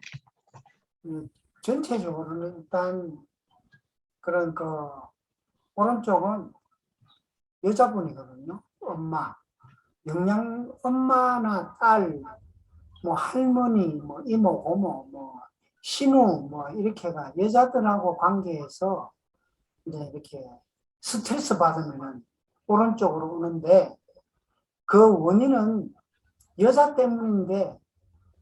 전체적으로는 일단 그런 오른쪽은 여자분이거든요. 엄마, 엄마나 딸, 뭐 할머니, 뭐 이모, 고모, 뭐 신우, 뭐 이렇게가 여자들하고 관계해서 이제 이렇게 스트레스 받으면 오른쪽으로 오는데, 그 원인은 여자 때문인데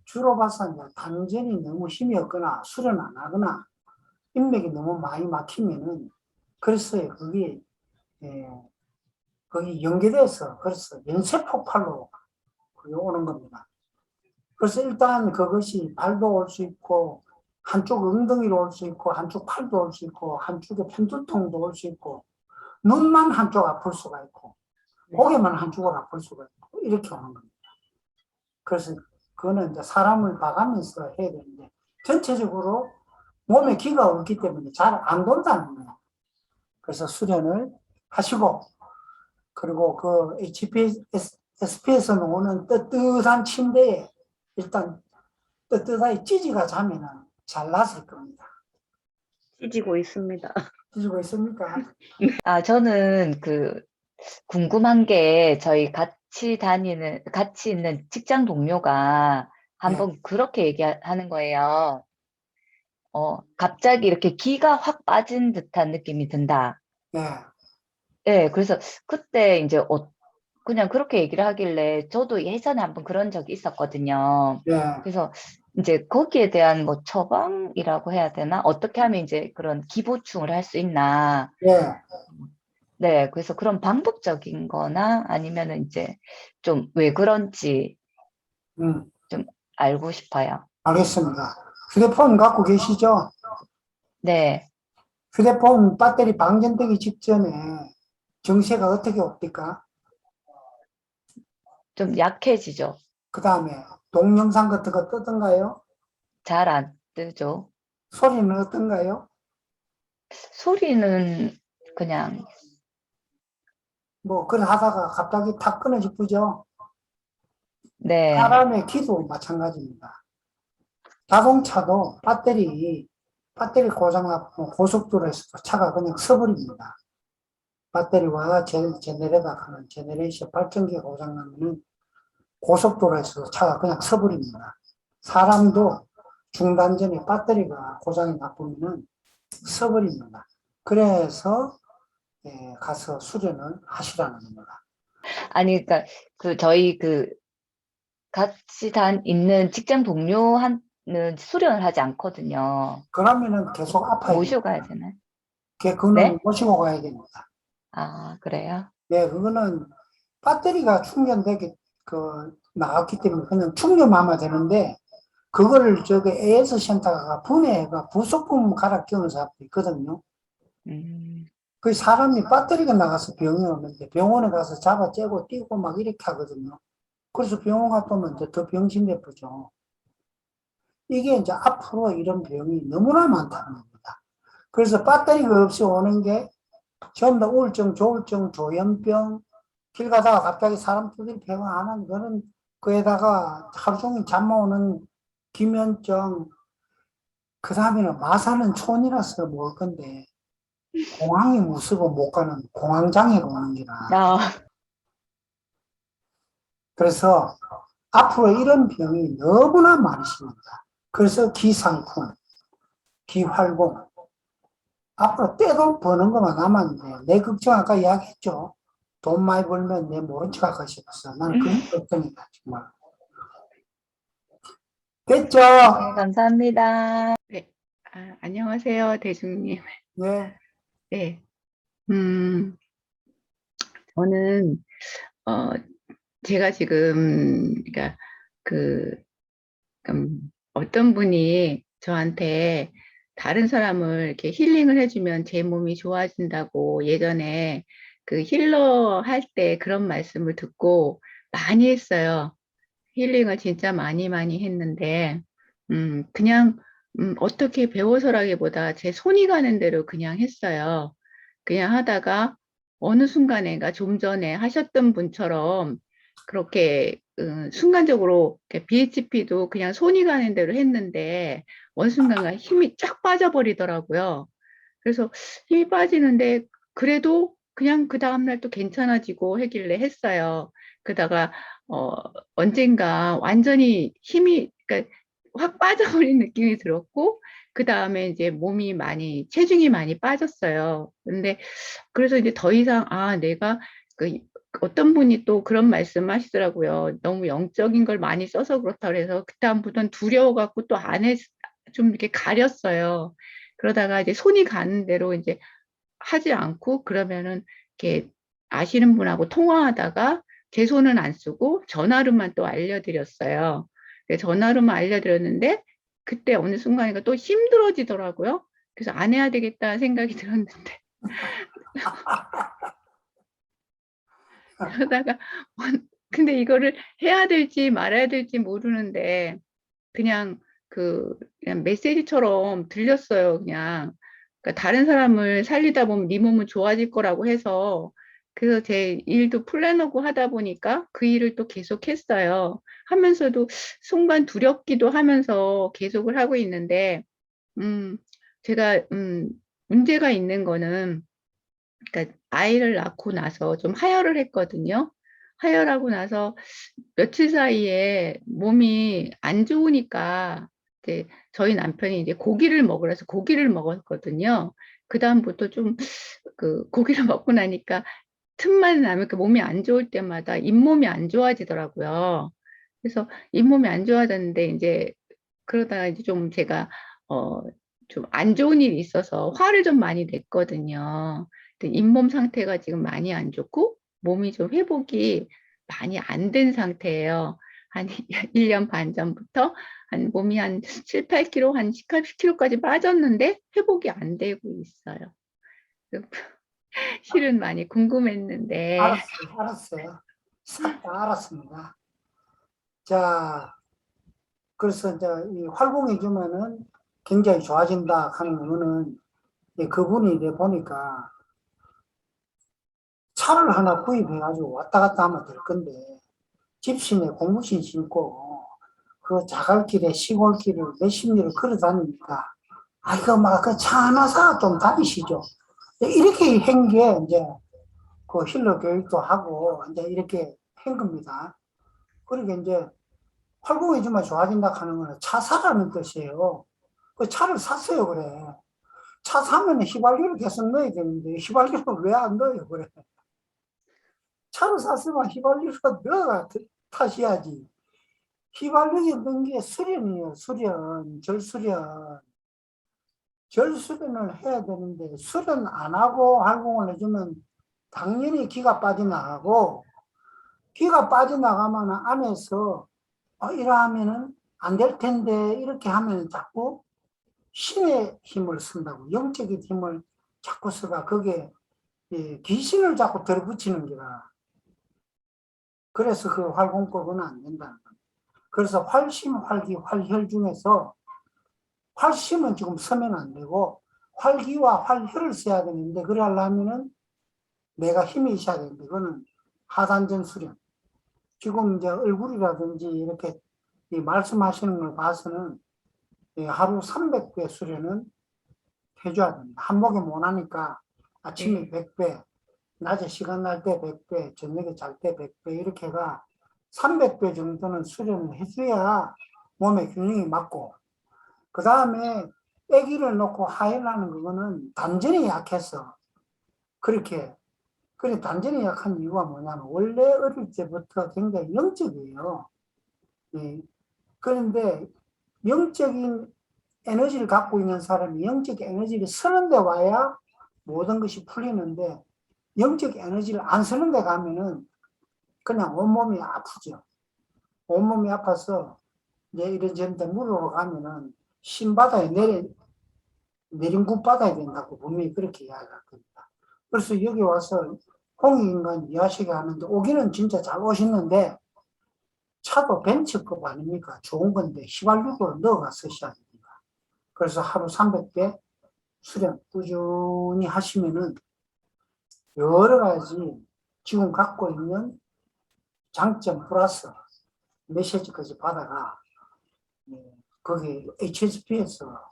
주로 봐서 이제 단전이 너무 힘이 없거나 수련 안 하거나 인맥이 너무 많이 막히면은, 그래서 그게 거기 연계돼서 그래서 연쇄 폭발로 그게 오는 겁니다. 그래서 일단 그것이 발도 올 수 있고, 한쪽 엉덩이로 올 수 있고, 한쪽 팔도 올 수 있고, 한쪽에 편두통도 올 수 있고, 눈만 한쪽 아플 수가 있고, 고개만 한쪽으로 아플 수가 있고, 이렇게 오는 겁니다. 그래서 그거는 이제 사람을 봐가면서 해야 되는데, 전체적으로 몸에 기가 없기 때문에 잘 안 돈다는 거예요. 그래서 수련을 하시고, 그리고 그 HPSP에서 오는 뜨뜻한 침대에 일단 뜨뜻하게 찌지가 자면은 잘 났을 겁니다. 찌지고 있습니다. 찌지고 있습니까? 저는 궁금한 게 저희 같이 있는 직장 동료가 한번 그렇게 얘기하는 거예요. 갑자기 이렇게 기가 확 빠진 듯한 느낌이 든다. 네. 네, 그래서 그때 이제 그냥 그렇게 얘기를 하길래 저도 예전에 한번 그런 적이 있었거든요. 네. 그래서 이제 거기에 대한 뭐 처방이라고 해야 되나? 어떻게 하면 이제 그런 기보충을 할 수 있나? 네. 네, 그래서 그런 방법적인 거나 아니면은 이제 좀 왜 그런지 음, 좀 알고 싶어요. 알겠습니다. 휴대폰 갖고 계시죠? 네, 휴대폰 배터리 방전되기 직전에 정세가 어떻게 옵니까? 좀 약해지죠. 그 다음에 동영상 같은 거 뜨던가요? 잘 안 뜨죠. 소리는 어떤가요? 소리는 그냥, 뭐, 그래 하다가 갑자기 탁 끊어지죠? 네, 사람의 기도 마찬가지입니다. 자동차도 배터리 고장나고 고속도로에서도 차가 그냥 서버립니다. 배터리와 제네레이터 하는 제네레이션 발전기 고장나면은 고속도로에서도 차가 그냥 서버립니다. 사람도 중단 전에 배터리가 고장이 나쁘면은 서버립니다. 그래서 가서 수련을 하시라는 겁니다. 아니, 그러니까 저희 같이 있는 직장 동료한는 수련을 하지 않거든요. 그러면은 계속 아파요. 모시고 가야 되나요? 그거는 네? 모시고 가야 됩니다. 아, 그래요? 네, 그거는 배터리가 충전되기 나왔기 때문에 그냥 충전하면 되는데 그거를 저기 AS 센터가 분해가 부속품 갈아 끼우는 사람도 있거든요. 그 사람이 배터리가 나가서 병이 오는데 병원에 가서 잡아 째고 뛰고 막 이렇게 하거든요. 그래서 병원 갔다 오면 이제 더 병신돼 보죠. 이게 이제 앞으로 이런 병이 너무나 많다는 겁니다. 그래서 배터리가 없이 오는 게 전부 다 우울증, 조울증, 조현병, 길 가다가 갑자기 사람들이 배가 안 하는 거는 그에다가 하루 종일 잠 못 오는 기면증, 그 다음에는 마사는 촌이라서 먹을 건데 공항이 무서워 못 가는 공황장애가 오는 기라. 그래서 앞으로 이런 병이 너무나 많으십니다. 그래서 기상품, 기활공, 앞으로 떼돈 버는 것만 남았는데 내 걱정 아까 이야기했죠. 돈 많이 벌면 내 모른 척 할까 싶었어. 나는 그런 거 없으니까 정말. 됐죠? 네, 감사합니다. 네. 안녕하세요, 대중님. 네. 네. 저는, 제가 지금, 그러니까, 어떤 분이 저한테 다른 사람을 이렇게 힐링을 해주면 제 몸이 좋아진다고 예전에 그 힐러 할 때 그런 말씀을 듣고 많이 했어요. 힐링을 진짜 많이 했는데, 그냥, 어떻게 배워서라기보다 제 손이 가는 대로 그냥 했어요. 그냥 하다가 어느 순간에, 그러니까 좀 전에 하셨던 분처럼 그렇게, 순간적으로 BHP도 그냥 손이 가는 대로 했는데, 어느 순간간 힘이 쫙 빠져버리더라고요. 그래서 힘이 빠지는데, 그래도 그냥 그 다음날 또 괜찮아지고 하길래 했어요. 그러다가, 언젠가 완전히 힘이, 그러니까 확 빠져버린 느낌이 들었고, 그 다음에 이제 체중이 많이 빠졌어요. 근데 그래서 이제 더 이상, 내가 어떤 분이 또 그런 말씀 하시더라고요. 너무 영적인 걸 많이 써서 그렇다 그래서 그다음부터는 두려워갖고 또 안에 좀 이렇게 가렸어요. 그러다가 이제 손이 가는 대로 이제 하지 않고 그러면은 이렇게 아시는 분하고 통화하다가 제 손은 안 쓰고 전화로만 또 알려드렸어요. 전화로만 알려드렸는데 그때 어느 순간인가 또 힘들어지더라고요. 그래서 안 해야 되겠다 생각이 들었는데 그러다가 근데 이거를 해야 될지 말아야 될지 모르는데 그냥 그냥 메시지처럼 들렸어요. 그냥 그러니까 다른 사람을 살리다 보면 네 몸은 좋아질 거라고 해서 그래서 제 일도 플래너고 하다 보니까 그 일을 또 계속 했어요. 하면서도 순간 두렵기도 하면서 계속을 하고 있는데 제가 문제가 있는 거는 그러니까 아이를 낳고 나서 좀 하혈을 했거든요. 하혈하고 나서 며칠 사이에 몸이 안 좋으니까 이제 저희 남편이 이제 고기를 먹으라서 고기를 먹었거든요. 그다음부터 좀 고기를 먹고 나니까 틈만 나면 그 몸이 안 좋을 때마다 잇몸이 안 좋아지더라고요. 그래서 잇몸이 안 좋아졌는데 이제 그러다가 이제 좀 제가 좀 안 좋은 일이 있어서 화를 좀 많이 냈거든요. 근데 잇몸 상태가 지금 많이 안 좋고 몸이 좀 회복이 많이 안 된 상태예요. 한 1년 반 전부터 한 몸이 한 7, 8kg, 한 10kg까지 빠졌는데 회복이 안 되고 있어요. 실은 많이 궁금했는데. 알았어요. 싹 다 알았습니다. 자, 그래서 이제 이 활공해주면은 굉장히 좋아진다 하는 거는 그분이 이래 보니까 차를 하나 구입해가지고 왔다 갔다 하면 될 건데 집시내 고무신 신고 그 자갈길에 시골길을 몇십 리를 걸어 다니니까 아 이거 막 그 차 하나 사 좀 다니시죠. 이렇게 한 게 이제 그 힐러 교육도 하고 이제 이렇게 한 겁니다. 그러니까 이제 활공해주면 좋아진다 하는 거는 차 사라는 뜻이에요. 그 차를 샀어요, 그래. 차 사면 휘발유를 계속 넣어야 되는데 휘발유를 왜 안 넣어요, 그래. 차를 샀으면 휘발유를 넣어가 타셔야지. 휘발유에 넣은 게 수련이에요, 수련, 절수련. 절수련을 해야 되는데 수련 안 하고 활공을 해주면 당연히 기가 빠져나가고 기가 빠져나가면 안에서 이러하면은 안 될 텐데 이렇게 하면 자꾸 신의 힘을 쓴다고 영적인 힘을 자꾸 써가 그게 귀신을 자꾸 들어붙이는 거라. 그래서 그 활공법은 안 된다는 겁니다. 그래서 활심, 활기, 활혈 중에서 활심은 지금 쓰면 안 되고 활기와 활혈을 써야 되는데 그래 하려면은 내가 힘이 있어야 되는데 그거는 하단전 수련. 지금 이제 얼굴이라든지 이렇게 말씀하시는 걸 봐서는 하루 300배 수련은 해줘야 됩니다. 한목에 못 하니까 아침에 100배, 낮에 시간 날 때 100배, 저녁에 잘 때 100배 이렇게가 300배 정도는 수련을 해줘야 몸의 균형이 맞고 그 다음에 아기를 놓고 하혈하는 그거는 단전이 약해서 그렇게 그래 단전이 약한 이유가 뭐냐면 원래 어릴 때부터 굉장히 영적이에요. 그런데 영적인 에너지를 갖고 있는 사람이 영적 에너지를 쓰는 데 와야 모든 것이 풀리는데 영적 에너지를 안 쓰는 데 가면은 그냥 온몸이 아프죠. 온몸이 아파서 이제 이런 데 물으러 가면은 신바다에 내림굿 받아야 된다고 분명히 그렇게 이야기할 겁니다. 그래서 여기 와서 홍익인간 이해하시게 하는데 오기는 진짜 잘 오시는데 차도 벤츠급 아닙니까? 좋은 건데 휘발유를 넣어가 쓰셔야 됩니다. 그래서 하루 300배 수련 꾸준히 하시면은 여러 가지 지금 갖고 있는 장점 플러스 메시지까지 받아가 거기 HSP에서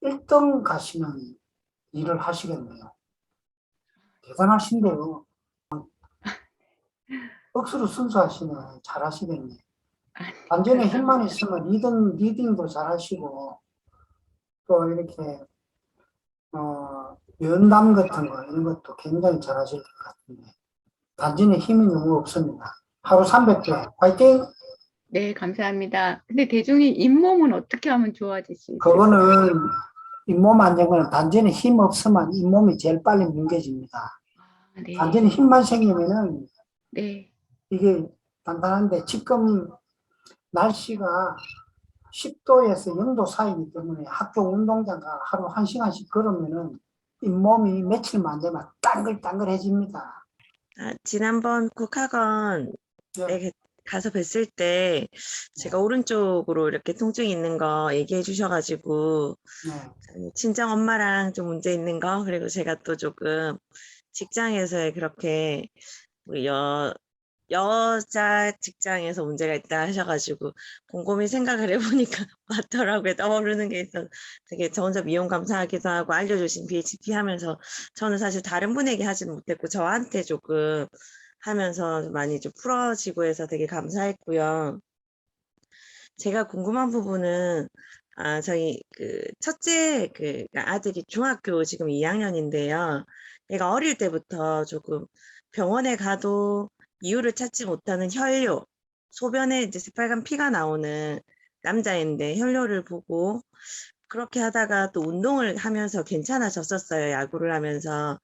1등 가시는 일을 하시겠네요. 대단하신데요. 억수로 순수하시네. 잘하시겠네. 완전히 힘만 있으면 리딩도 잘하시고 또 이렇게 면담 같은 거 이런 것도 굉장히 잘하실 것 같은데 단전에 힘이 너무 없습니다. 하루 300개 화이팅! 네, 감사합니다. 근데 대중이 잇몸은 어떻게 하면 좋아질 수 있어요? 그거는 잇몸 안정은 단전에 힘 없으면 잇몸이 제일 빨리 뭉개집니다. 네. 단전에 힘만 생기면은 네. 이게 단단한데 지금 날씨가 10도에서 0도 사이이기 때문에 학교 운동장가 하루 1시간씩 걸으면은 잇몸이 며칠만 안 되면 땅글땅글해집니다. 지난번 국학원에 가서 뵀을 때 제가 오른쪽으로 이렇게 통증이 있는 거 얘기해 주셔가지고 친정 엄마랑 좀 문제 있는 거 그리고 제가 또 조금 직장에서의 그렇게 여자 직장에서 문제가 있다 하셔가지고 곰곰이 생각을 해보니까 맞더라고요. 떠오르는 게 있어서 되게 저 혼자 미움 감사하기도 하고 알려주신 BHP 하면서 저는 사실 다른 분에게 하지는 못했고 저한테 조금 하면서 많이 좀 풀어지고 해서 되게 감사했고요. 제가 궁금한 부분은 저희 첫째 아들이 중학교 지금 2학년인데요. 얘가 어릴 때부터 조금 병원에 가도 이유를 찾지 못하는 혈뇨, 소변에 이제 새빨간 피가 나오는 남자인데 혈뇨를 보고 그렇게 하다가 또 운동을 하면서 괜찮아졌었어요. 야구를 하면서.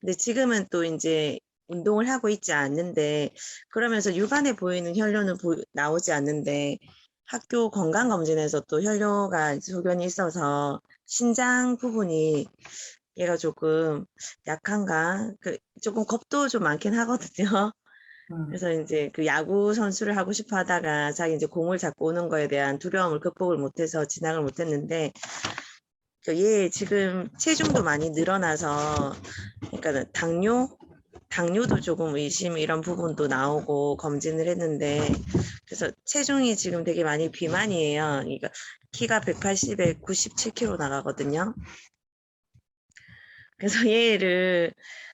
근데 지금은 또 이제 운동을 하고 있지 않는데 그러면서 육안에 보이는 혈뇨는 나오지 않는데 학교 건강검진에서 또 혈뇨가 소견이 있어서 신장 부분이 얘가 조금 약한가? 조금 겁도 좀 많긴 하거든요. 그래서 이제 그 야구 선수를 하고 싶어 하다가 자기 이제 공을 잡고 오는 거에 대한 두려움을 극복을 못해서 진학을 못했는데 얘 지금 체중도 많이 늘어나서 그러니까 당뇨도 조금 의심 이런 부분도 나오고 검진을 했는데 그래서 체중이 지금 되게 많이 비만이에요. 그러니까 키가 180에 97kg 나가거든요. 그래서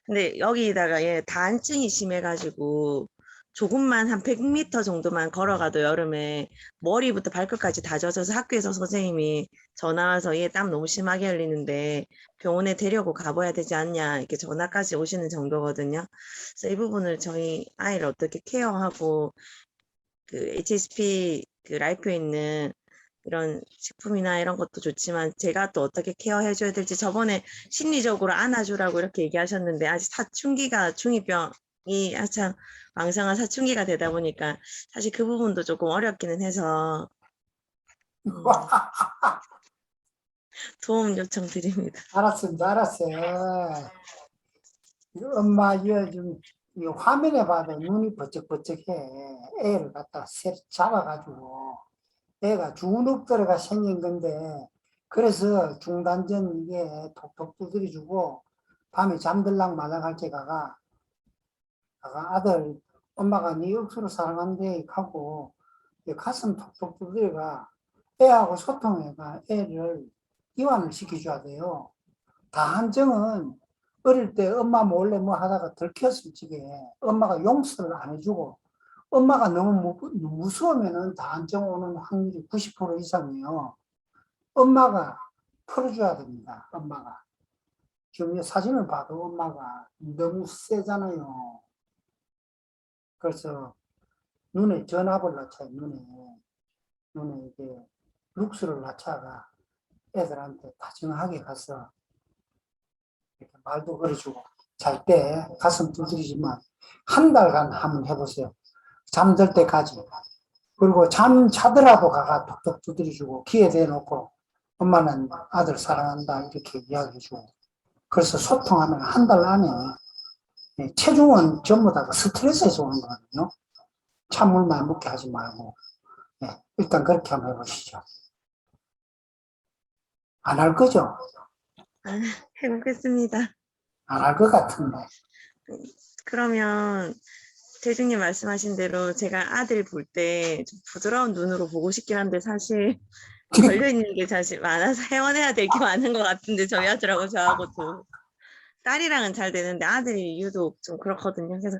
근데 여기다가 얘 다한증이 심해가지고 조금만 한 100m 정도만 걸어가도 여름에 머리부터 발끝까지 다 젖어서 학교에서 선생님이 전화 와서 얘 땀 너무 심하게 흘리는데 병원에 데려고 가봐야 되지 않냐 이렇게 전화까지 오시는 정도거든요. 그래서 이 부분을 저희 아이를 어떻게 케어하고 그 HSP 그 라이프에 있는 이런 식품이나 이런 것도 좋지만 제가 또 어떻게 케어해줘야 될지 저번에 심리적으로 안아주라고 이렇게 얘기하셨는데 아직 사춘기가 중2병이 한참 왕성한 사춘기가 되다 보니까 사실 그 부분도 조금 어렵기는 해서 도움 요청드립니다. 알았어요. 엄마 이 화면에 봐도 눈이 번쩍번쩍해. 애를 갖다 잡아가지고 애가 주눅들어가 생긴 건데 그래서 중단전 이게 톡톡 두드려주고 밤에 잠들랑 말랑할 때 아들 엄마가 네 억수로 사랑한대 하고 가슴 톡톡 두드려가 애하고 소통해가 애를 이완을 시켜줘야 돼요. 다한증은 어릴 때 엄마 몰래 뭐 하다가 들켰을 적에 엄마가 용서를 안 해주고 엄마가 너무 무서우면은 다한증 오는 확률이 90% 이상이에요. 엄마가 풀어줘야 됩니다. 엄마가. 지금 이 사진을 봐도 엄마가 너무 세잖아요. 그래서 눈에 전압을 낮춰요. 눈에 이게 룩스를 낮춰가 애들한테 다정하게 가서 이렇게 말도 걸어주고 잘 때 가슴 두드리지만 한 달간 한번 해보세요. 잠들 때까지. 그리고 잠 자더라도 가가 톡톡 두드려주고 귀에 대놓고 엄마는 아들 사랑한다 이렇게 이야기해주고 그래서 소통하면 한 달 안에 체중은 전부 다 스트레스에서 오는 거거든요. 찬물 많이 먹게 하지 말고 일단 그렇게 한번 해보시죠. 안 할 거죠? 해보겠습니다. 안 할 것 같은데. 그러면 대중님 말씀하신 대로 제가 아들 볼 때 좀 부드러운 눈으로 보고 싶긴 한데 사실 걸려있는 게 사실 많아서 헤어내야 될 게 많은 것 같은데 저희 아들하고 저하고도 딸이랑은 잘 되는데 아들이 유독 좀 그렇거든요. 그래서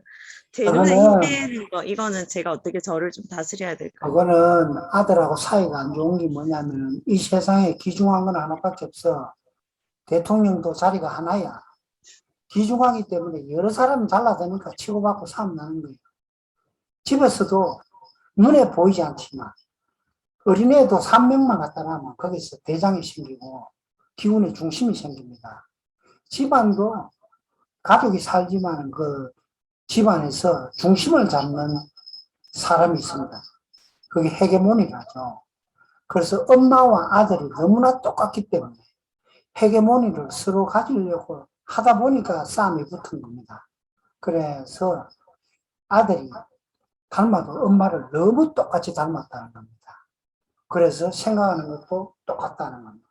제 눈에 힘빼는 거 이거는 제가 어떻게 저를 좀 다스려야 될까요? 그거는 아들하고 사이가 안 좋은 게 뭐냐면 이 세상에 귀중한 건 하나밖에 없어. 대통령도 자리가 하나야. 귀중하기 때문에 여러 사람이 잘라다니까 치고받고 싸움 나는 거예요. 집에서도 눈에 보이지 않지만 어린애도 3명만 갖다 놔면 거기서 대장이 생기고 기운의 중심이 생깁니다. 집안도 가족이 살지만 그 집안에서 중심을 잡는 사람이 있습니다. 그게 헤게모니라죠. 그래서 엄마와 아들이 너무나 똑같기 때문에 헤게모니를 서로 가지려고 하다 보니까 싸움이 붙은 겁니다. 그래서 아들이 닮아도 엄마를 너무 똑같이 닮았다는 겁니다. 그래서 생각하는 것도 똑같다는 겁니다.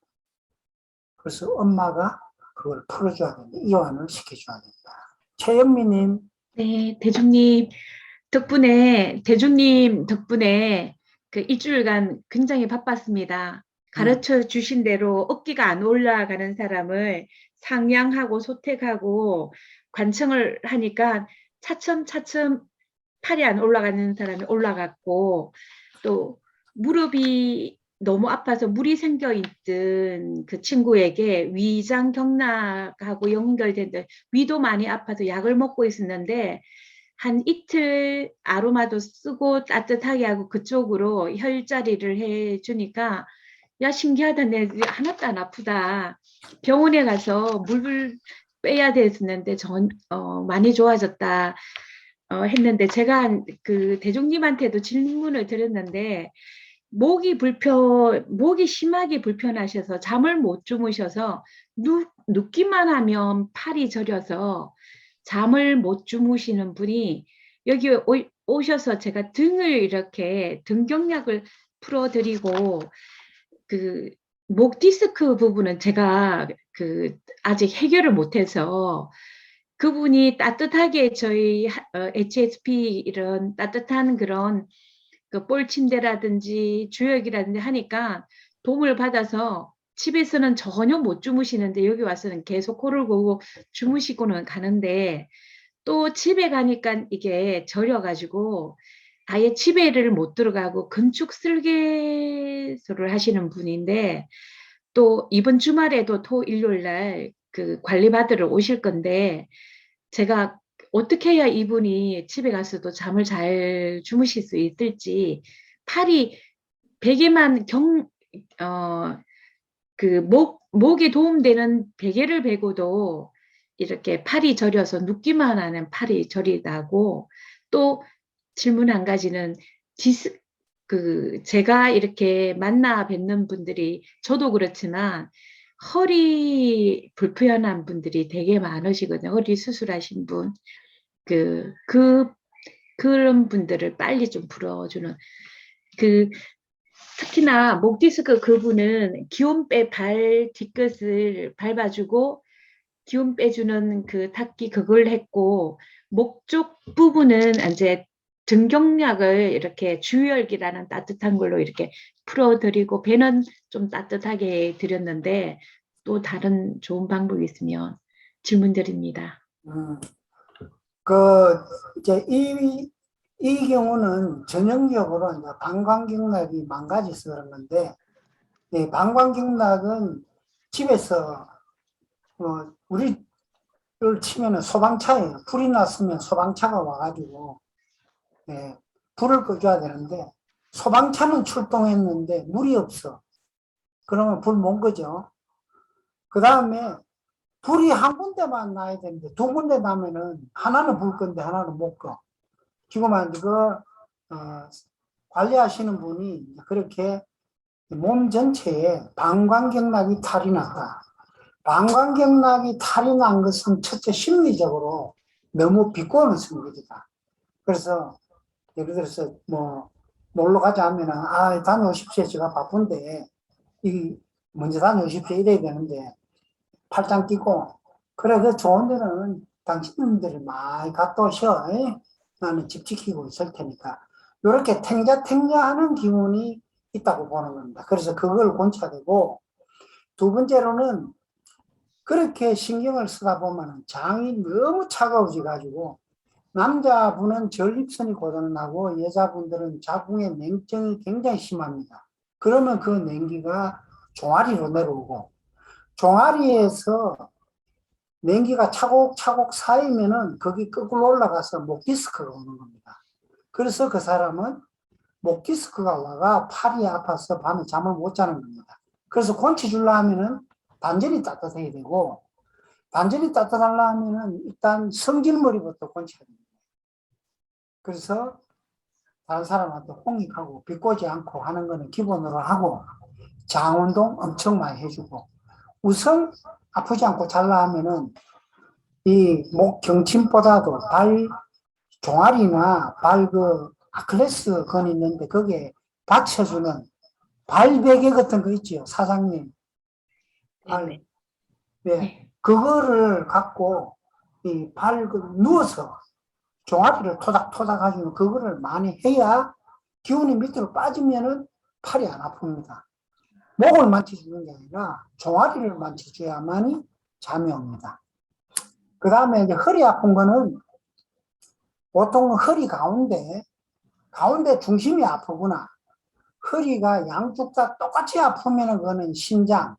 그래서 엄마가 그걸 풀어줘야 됩니다. 이완을 시켜줘야 됩니다. 최영미님. 네, 대중님 덕분에 그 일주일간 굉장히 바빴습니다. 가르쳐 주신 대로 어깨가 안 올라가는 사람을 상냥하고 소택하고 관청을 하니까 차츰차츰 팔이 안 올라가는 사람이 올라갔고 또 무릎이 너무 아파서 물이 생겨 있던 그 친구에게 위장 경락하고 연결된데 위도 많이 아파서 약을 먹고 있었는데 한 이틀 아로마도 쓰고 따뜻하게 하고 그쪽으로 혈자리를 해주니까 야 신기하다 내 하나도 안 아프다 병원에 가서 물 빼야 됐는데 많이 좋아졌다 했는데 제가 그 대중님한테도 질문을 드렸는데 목이 심하게 불편하셔서 잠을 못 주무셔서 눕기만 하면 팔이 저려서 잠을 못 주무시는 분이 여기 오셔서 제가 등을 이렇게 등경약을 풀어드리고 그 목 디스크 부분은 제가 그 아직 해결을 못해서 그분이 따뜻하게 저희 HSP 이런 따뜻한 그런 그 볼침대라든지 주역이라든지 하니까 도움을 받아서 집에서는 전혀 못 주무시는데 여기 와서는 계속 코를 고고 주무시고는 가는데 또 집에 가니까 이게 저려가지고 아예 집에를 못 들어가고 건축 설계소를 하시는 분인데 또 이번 주말에도 토 일요일 날 그 관리받으러 오실 건데 제가 어떻게 해야 이분이 집에 가서도 잠을 잘 주무실 수 있을지 팔이 베개만 목에 도움되는 베개를 베고도 이렇게 팔이 저려서 눕기만 하는 팔이 저리다고 또 질문 한 가지는 제가 이렇게 만나 뵙는 분들이 저도 그렇지만 허리 불편한 분들이 되게 많으시거든요. 허리 수술하신 분. 그런 분들을 빨리 좀 풀어주는 특히나 목 디스크 그분은 기운 발 뒤끝을 밟아주고 기운 빼주는 그 탁기 그걸 했고 목 쪽 부분은 이제 등경약을 이렇게 주열기라는 따뜻한 걸로 이렇게 풀어드리고 배는 좀 따뜻하게 드렸는데 또 다른 좋은 방법이 있으면 질문 드립니다. 이제 이 경우는 전형적으로 이제 방광경락이 망가져서 그런 건데, 방광경락은 집에서 우리를 치면은 소방차예요. 불이 났으면 소방차가 와가지고 불을 꺼줘야 되는데 소방차는 출동했는데 물이 없어. 그러면 불 못 꺼죠. 그 다음에 불이 한 군데만 나야 되는데 두 군데 나면은 하나는 불 건데 하나는 못 꺼. 지금 관리하시는 분이 그렇게 몸 전체에 방광경락이 탈이 났다. 방광경락이 탈이 난 것은 첫째 심리적으로 너무 비꼬는 성격이다. 그래서 예를 들어서 놀러 가자 하면은 다녀오십시오. 제가 바쁜데 먼저 다녀오십시오. 이래야 되는데 팔짱 끼고 그래 좋은 데는 당신들이 많이 갔다 오셔. 나는 집 지키고 있을 테니까. 이렇게 탱자탱자하는 기운이 있다고 보는 겁니다. 그래서 그걸 고쳐야 되고, 두 번째로는 그렇게 신경을 쓰다 보면 장이 너무 차가워져 가지고 남자분은 전립선이 고장나고 여자분들은 자궁의 냉증이 굉장히 심합니다. 그러면 그 냉기가 종아리로 내려오고 종아리에서 냉기가 차곡차곡 쌓이면은 거기 거꾸로 올라가서 목 디스크가 오는 겁니다. 그래서 그 사람은 목 디스크가 와가 팔이 아파서 밤에 잠을 못 자는 겁니다. 그래서 곤치주려 하면은 단전이 따뜻해야 되고, 단전이 따뜻하려 하면은 일단 성질머리부터 곤쳐야 됩니다. 그래서 다른 사람한테 홍익하고 비꼬지 않고 하는 거는 기본으로 하고, 장운동 엄청 많이 해주고, 우선 아프지 않고 잘라 하면은 이 목 경침보다도 발 종아리나 발 아킬레스 건 있는데 거기에 받쳐주는 발베개 같은 거 있지요, 사장님. 그거를 갖고 이 누워서 종아리를 토닥토닥 하시는 그거를 많이 해야 기운이 밑으로 빠지면은 팔이 안 아픕니다. 목을 만져주는 게 아니라 종아리를 만져줘야만이 잠이 옵니다. 그 다음에 이제 허리 아픈 거는 보통 허리 가운데 중심이 아프구나. 허리가 양쪽 다 똑같이 아프면 그거는 신장이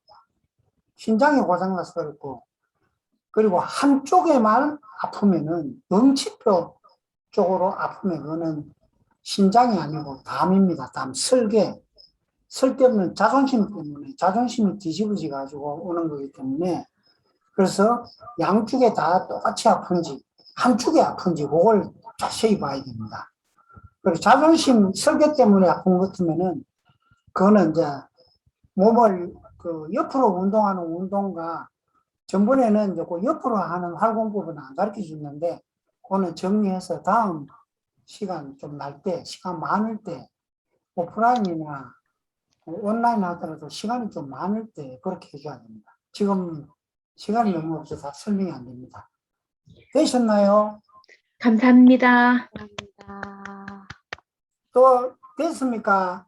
고장나서 그렇고, 그리고 한쪽에만 아프면은 응치표 쪽으로 아프면 그거는 신장이 아니고 담입니다. 담, 쓸데없는 자존심 때문에 자존심이 뒤집어져 가지고 오는 거기 때문에 그래서 양쪽에 다 똑같이 아픈지 한쪽에 아픈지 그걸 자세히 봐야 됩니다. 그리고 자존심 설계 때문에 아픈 것 같으면은 그거는 이제 몸을 그 옆으로 운동하는 운동과 전번에는 이제 그 옆으로 하는 활공법은 안 가르쳐 줬는데 그거는 정리해서 다음 시간 좀 날 때, 시간 많을 때 오프라인이나 온라인 하더라도 시간이 좀 많을 때 그렇게 해줘야 됩니다. 지금 시간이 너무 없어서 설명이 안 됩니다. 되셨나요? 감사합니다. 또 됐습니까?